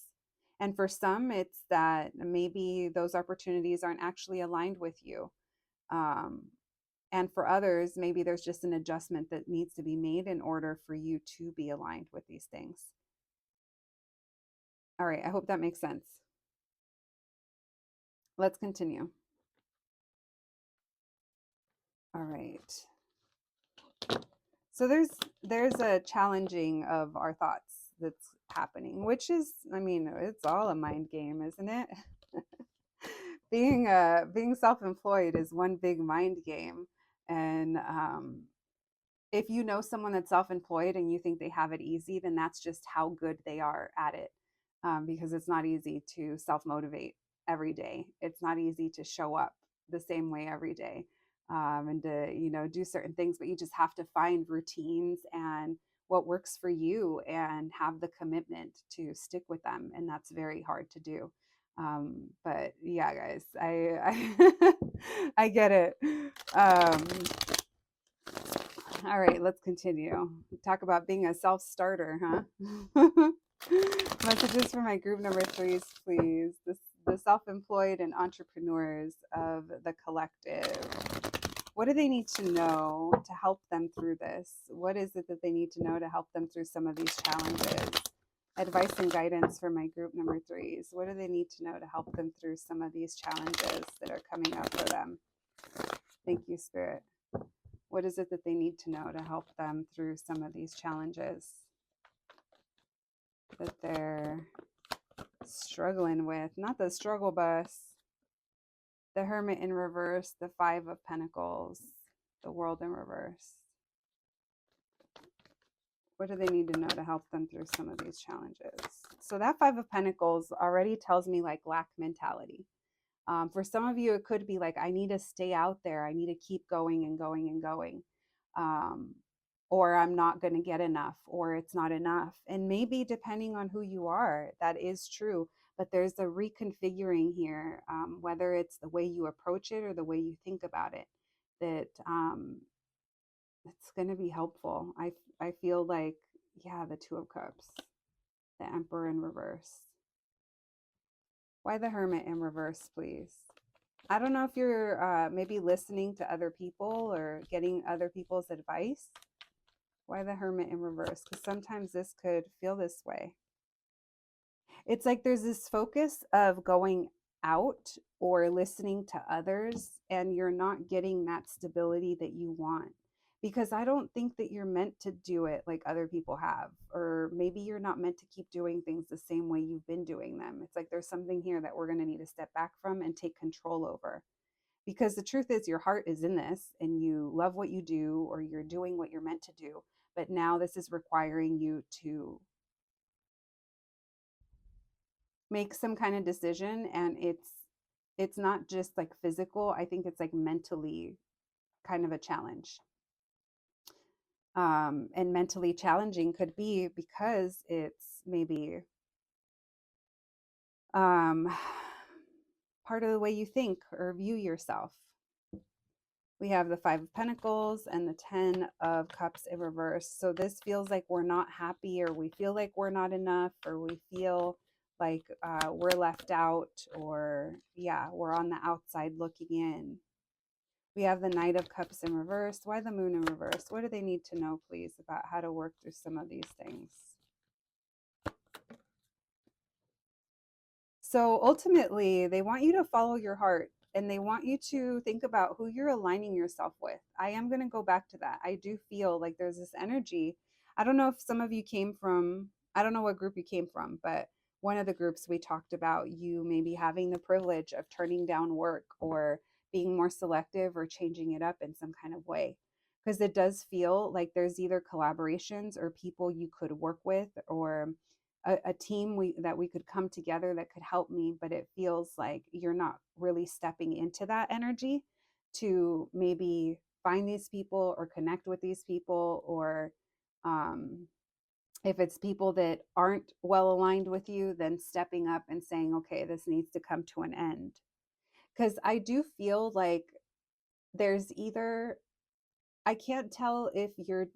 And for some, it's that maybe those opportunities aren't actually aligned with you. Um, and for others, maybe there's just an adjustment that needs to be made in order for you to be aligned with these things. All right, I hope that makes sense. Let's continue. All right. So there's a challenging of our thoughts that's happening, which is, I mean, it's all a mind game, isn't it? Being self-employed is one big mind game. And if you know someone that's self-employed and you think they have it easy, then that's just how good they are at it. Because it's not easy to self-motivate every day. It's not easy to show up the same way every day, and to, do certain things, but you just have to find routines and what works for you and have the commitment to stick with them. And that's very hard to do. But yeah, guys, I I get it. Um, all right, let's continue. Talk about being a self-starter, huh? Messages for my group number threes, please. The self-employed and entrepreneurs of the collective. What do they need to know to help them through this? What is it that they need to know to help them through some of these challenges? Advice and guidance for my group number threes. What do they need to know to help them through some of these challenges that are coming up for them? Thank you, Spirit. What is it that they need to know to help them through some of these challenges that they're struggling with? Not the struggle bus, the Hermit in reverse, the Five of Pentacles, the World in reverse. What do they need to know to help them through some of these challenges? So that Five of Pentacles already tells me like lack mentality. For some of you, it could be like, I need to stay out there. I need to keep going and going and going. Um, or I'm not going to get enough, or it's not enough. And maybe depending on who you are, that is true. But there's a reconfiguring here, whether it's the way you approach it or the way you think about it, that it's going to be helpful. I feel like, yeah, the Two of Cups, the Emperor in reverse. Why the Hermit in reverse, please? I don't know if you're maybe listening to other people or getting other people's advice. Why the Hermit in reverse? Because sometimes this could feel this way. It's like there's this focus of going out or listening to others, and you're not getting that stability that you want. Because I don't think that you're meant to do it like other people have, or maybe you're not meant to keep doing things the same way you've been doing them. It's like there's something here that we're going to need to step back from and take control over. Because the truth is, your heart is in this and you love what you do, or you're doing what you're meant to do. But now this is requiring you to make some kind of decision, and it's not just like physical. I think it's like mentally kind of a challenge. And mentally challenging could be because it's maybe um, part of the way you think or view yourself. We have the Five of Pentacles and the Ten of Cups in reverse. So this feels like we're not happy, or we feel like we're not enough, or we feel like we're left out, or yeah, we're on the outside looking in. We have the Knight of Cups in reverse. Why the Moon in reverse? What do they need to know, please, about how to work through some of these things? So ultimately, they want you to follow your heart, and they want you to think about who you're aligning yourself with. I am going to go back to that. I do feel like there's this energy. I don't know if some of you came from, I don't know what group you came from, but one of the groups we talked about you maybe having the privilege of turning down work, or being more selective, or changing it up in some kind of way. Because it does feel like there's either collaborations or people you could work with, or a team that we could come together that could help me, but it feels like you're not really stepping into that energy to maybe find these people or connect with these people, or um, if it's people that aren't well aligned with you, then stepping up and saying, okay, this needs to come to an end. Because I do feel like there's either, I can't tell if you're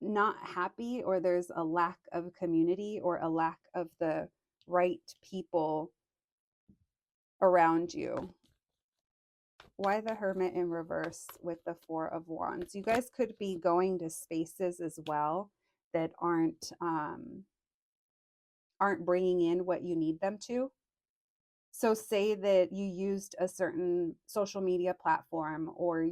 not happy, or there's a lack of community, or a lack of the right people around you. Why the Hermit in reverse with the Four of Wands? You guys could be going to spaces as well that aren't bringing in what you need them to. So say that you used a certain social media platform, or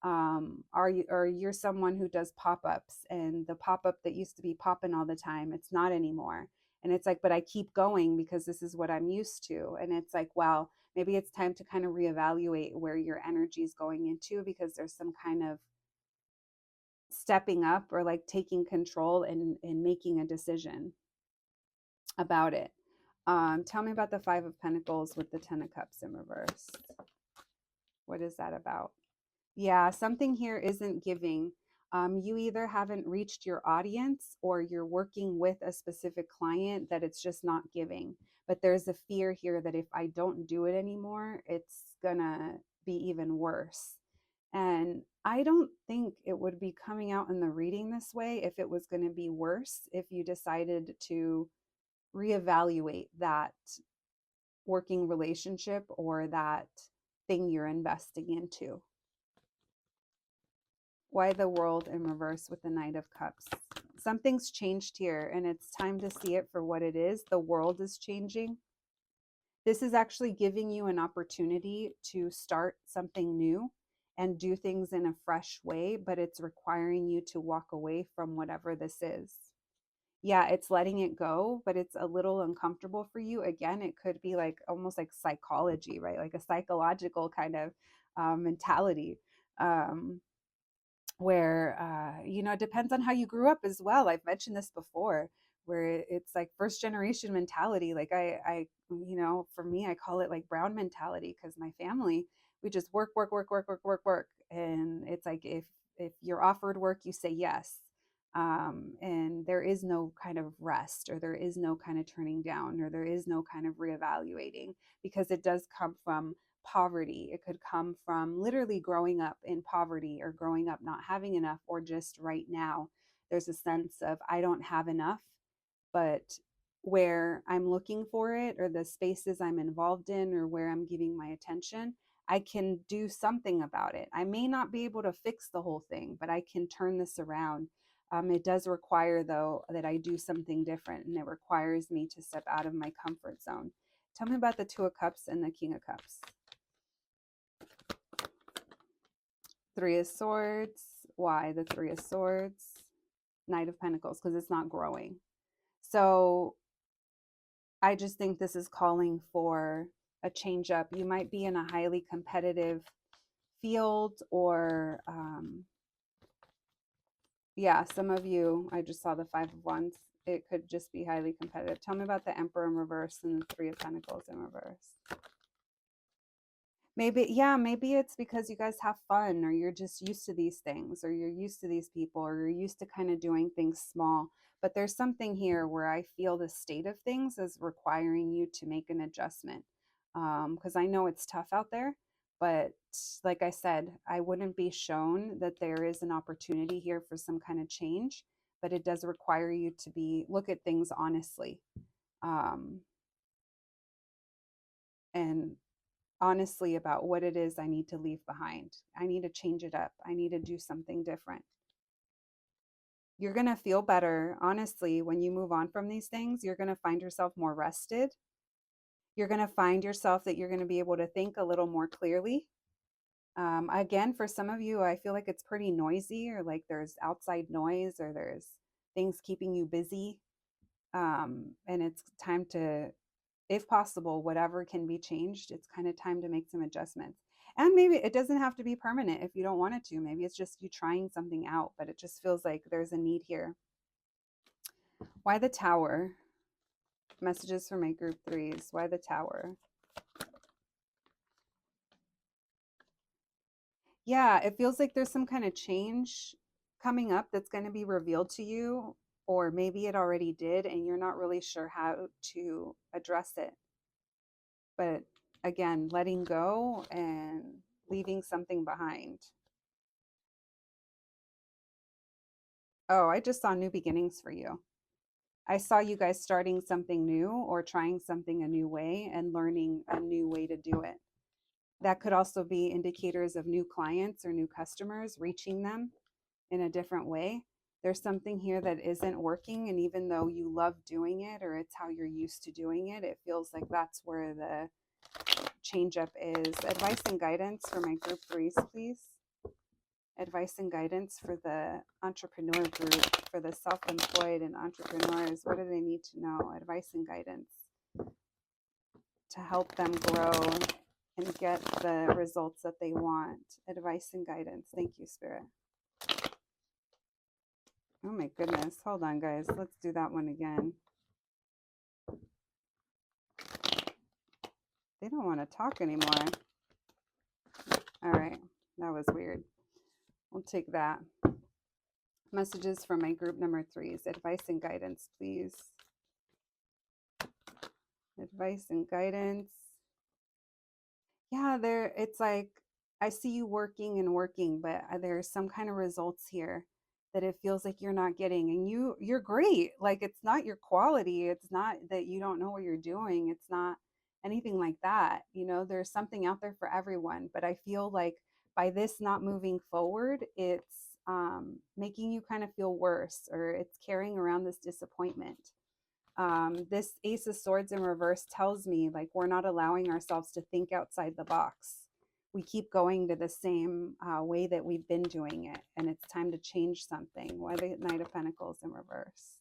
or you're someone who does pop-ups, and the pop-up that used to be popping all the time, it's not anymore. And it's like, but I keep going because this is what I'm used to. And it's like, well, maybe it's time to kind of reevaluate where your energy is going into, because there's some kind of stepping up, or like taking control and making a decision about it. Tell me about the Five of Pentacles with the Ten of Cups in reverse. What is that about? Yeah, something here isn't giving. You either haven't reached your audience, or you're working with a specific client that it's just not giving. But there's a fear here that if I don't do it anymore, it's gonna be even worse. And I don't think it would be coming out in the reading this way if it was going to be worse, if you decided to reevaluate that working relationship or that thing you're investing into. Why the World in reverse with the Knight of Cups? Something's changed here, and it's time to see it for what it is. The world is changing. This is actually giving you an opportunity to start something new and do things in a fresh way, but it's requiring you to walk away from whatever this is. Yeah, it's letting it go, but it's a little uncomfortable for you. Again, it could be like almost like psychology, right? Like a psychological kind of mentality. Um, where it depends on how you grew up as well. I've mentioned this before, where it's like first generation mentality. Like for me, I call it like brown mentality, because my family, we just work, work, work, work, work, work, work. And it's like, if you're offered work, you say yes. And there is no kind of rest, or there is no kind of turning down, or there is no kind of reevaluating, because it does come from poverty. It could come from literally growing up in poverty, or growing up not having enough, or just right now there's a sense of I don't have enough, but where I'm looking for it, or the spaces I'm involved in, or where I'm giving my attention, I can do something about it. I may not be able to fix the whole thing, but I can turn this around. It does require, though, that I do something different, and it requires me to step out of my comfort zone. Tell me about the Two of Cups and the King of Cups. Three of Swords. Why the Three of Swords? Knight of Pentacles, because it's not growing. So I just think this is calling for a change up. You might be in a highly competitive field, or yeah, some of you, I just saw the Five of Wands. It could just be highly competitive. Tell me about the Emperor in reverse and the Three of Pentacles in reverse. Maybe it's because you guys have fun, or you're just used to these things, or you're used to these people, or you're used to kind of doing things small. But there's something here where I feel the state of things is requiring you to make an adjustment. Because I know it's tough out there, but like I said, I wouldn't be shown that there is an opportunity here for some kind of change, but it does require you to look at things honestly. Um, and honestly about what it is I need to leave behind. I need to change it up. I need to do something different. You're going to feel better, honestly, when you move on from these things. You're going to find yourself more rested. You're going to find yourself that you're going to be able to think a little more clearly. Again, for some of you, I feel like it's pretty noisy, or like there's outside noise, or there's things keeping you busy. And it's time to, if possible, whatever can be changed, it's kind of time to make some adjustments. And maybe it doesn't have to be permanent if you don't want it to. Maybe it's just you trying something out, but it just feels like there's a need here. Why the Tower? Messages for my group threes. Why the Tower? Yeah, it feels like there's some kind of change coming up that's going to be revealed to you, or maybe it already did and you're not really sure how to address it. But again, letting go and leaving something behind. Oh, I just saw new beginnings for you. I saw you guys starting something new, or trying something a new way, and learning a new way to do it. That could also be indicators of new clients or new customers, reaching them in a different way. There's something here that isn't working. And even though you love doing it or it's how you're used to doing it, it feels like that's where the change up is. Advice and guidance for my group threes, please. Advice and guidance for the entrepreneur group, for the self-employed and entrepreneurs. What do they need to know? Advice and guidance to help them grow and get the results that they want. Advice and guidance. Thank you, Spirit. Oh my goodness. Hold on, guys. Let's do that one again. They don't want to talk anymore. All right. That was weird. We'll take that. Messages from my group number threes. Advice and guidance, please. Advice and guidance. Yeah, it's like I see you working and working, but there's some kind of results here that it feels like you're not getting. And you're great. Like it's not your quality. It's not that you don't know what you're doing. It's not anything like that. You know, there's something out there for everyone, but I feel like by this not moving forward, it's making you kind of feel worse, or it's carrying around this disappointment. This Ace of Swords in reverse tells me like we're not allowing ourselves to think outside the box. We keep going to the same way that we've been doing it, and it's time to change something. Why the Knight of Pentacles in reverse?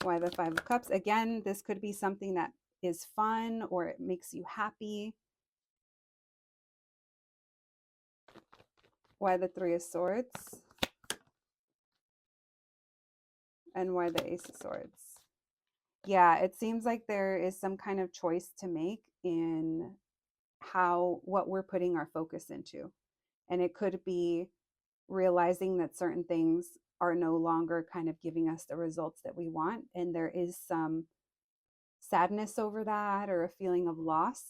Why the Five of Cups? Again, this could be something that is fun or it makes you happy. Why the Three of Swords? And why the Ace of Swords? Yeah, it seems like there is some kind of choice to make in what we're putting our focus into. And it could be realizing that certain things are no longer kind of giving us the results that we want. And there is some sadness over that or a feeling of loss.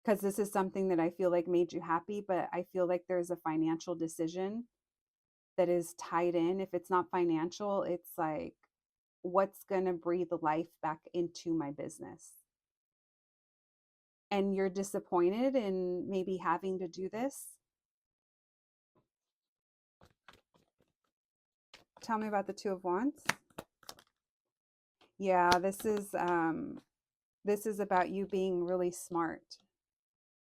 Because this is something that I feel like made you happy, but I feel like there's a financial decision that is tied in. If it's not financial, it's like, what's going to breathe life back into my business? And you're disappointed in maybe having to do this. Tell me about the Two of Wands. Yeah, this is about you being really smart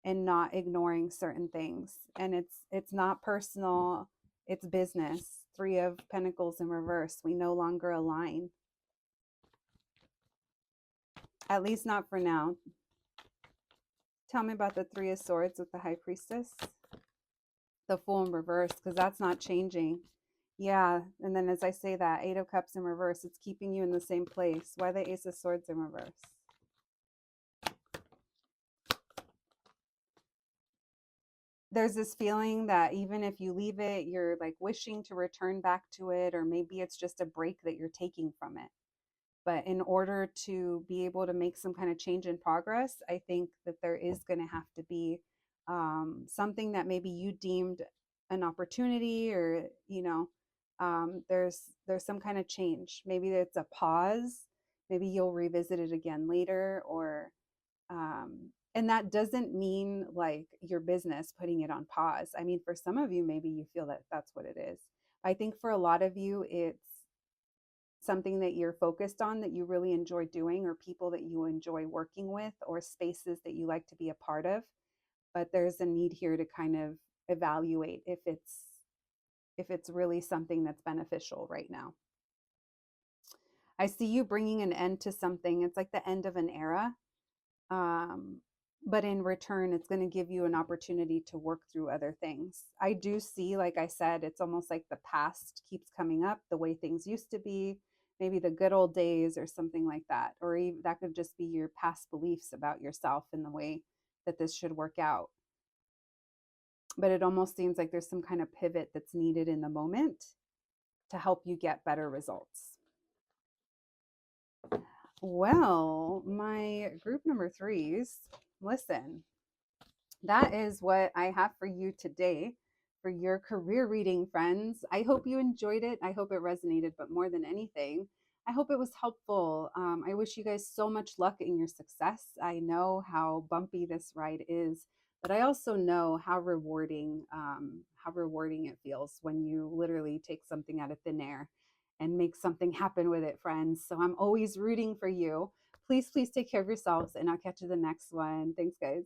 and not ignoring certain things. And it's not personal, it's business. Three of Pentacles in reverse. We no longer align. At least not for now. Tell me about the Three of Swords with the High Priestess. The Fool in reverse, because that's not changing. Yeah, and then as I say that, Eight of Cups in reverse, it's keeping you in the same place. Why the Ace of Swords in reverse? There's this feeling that even if you leave it, you're like wishing to return back to it, or maybe it's just a break that you're taking from it. But in order to be able to make some kind of change in progress, I think that there is going to have to be something that maybe you deemed an opportunity, or there's some kind of change. Maybe it's a pause. Maybe you'll revisit it again later, or and that doesn't mean like your business putting it on pause. I mean, for some of you, maybe you feel that that's what it is. I think for a lot of you, it's something that you're focused on that you really enjoy doing, or people that you enjoy working with, or spaces that you like to be a part of. But there's a need here to kind of evaluate if it's really something that's beneficial right now. I see you bringing an end to something. It's like the end of an era. But in return, it's going to give you an opportunity to work through other things. I do see, like I said, it's almost like the past keeps coming up, the way things used to be, maybe the good old days or something like that. Or even, that could just be your past beliefs about yourself and the way that this should work out. But it almost seems like there's some kind of pivot that's needed in the moment to help you get better results. Well, my group number threes, listen, that is what I have for you today for your career reading, friends. I hope you enjoyed it. I hope it resonated, but more than anything, I hope it was helpful. I wish you guys so much luck in your success. I know how bumpy this ride is, but I also know how rewarding it feels when you literally take something out of thin air and make something happen with it, friends. So I'm always rooting for you. Please, please take care of yourselves, and I'll catch you the next one. Thanks, guys.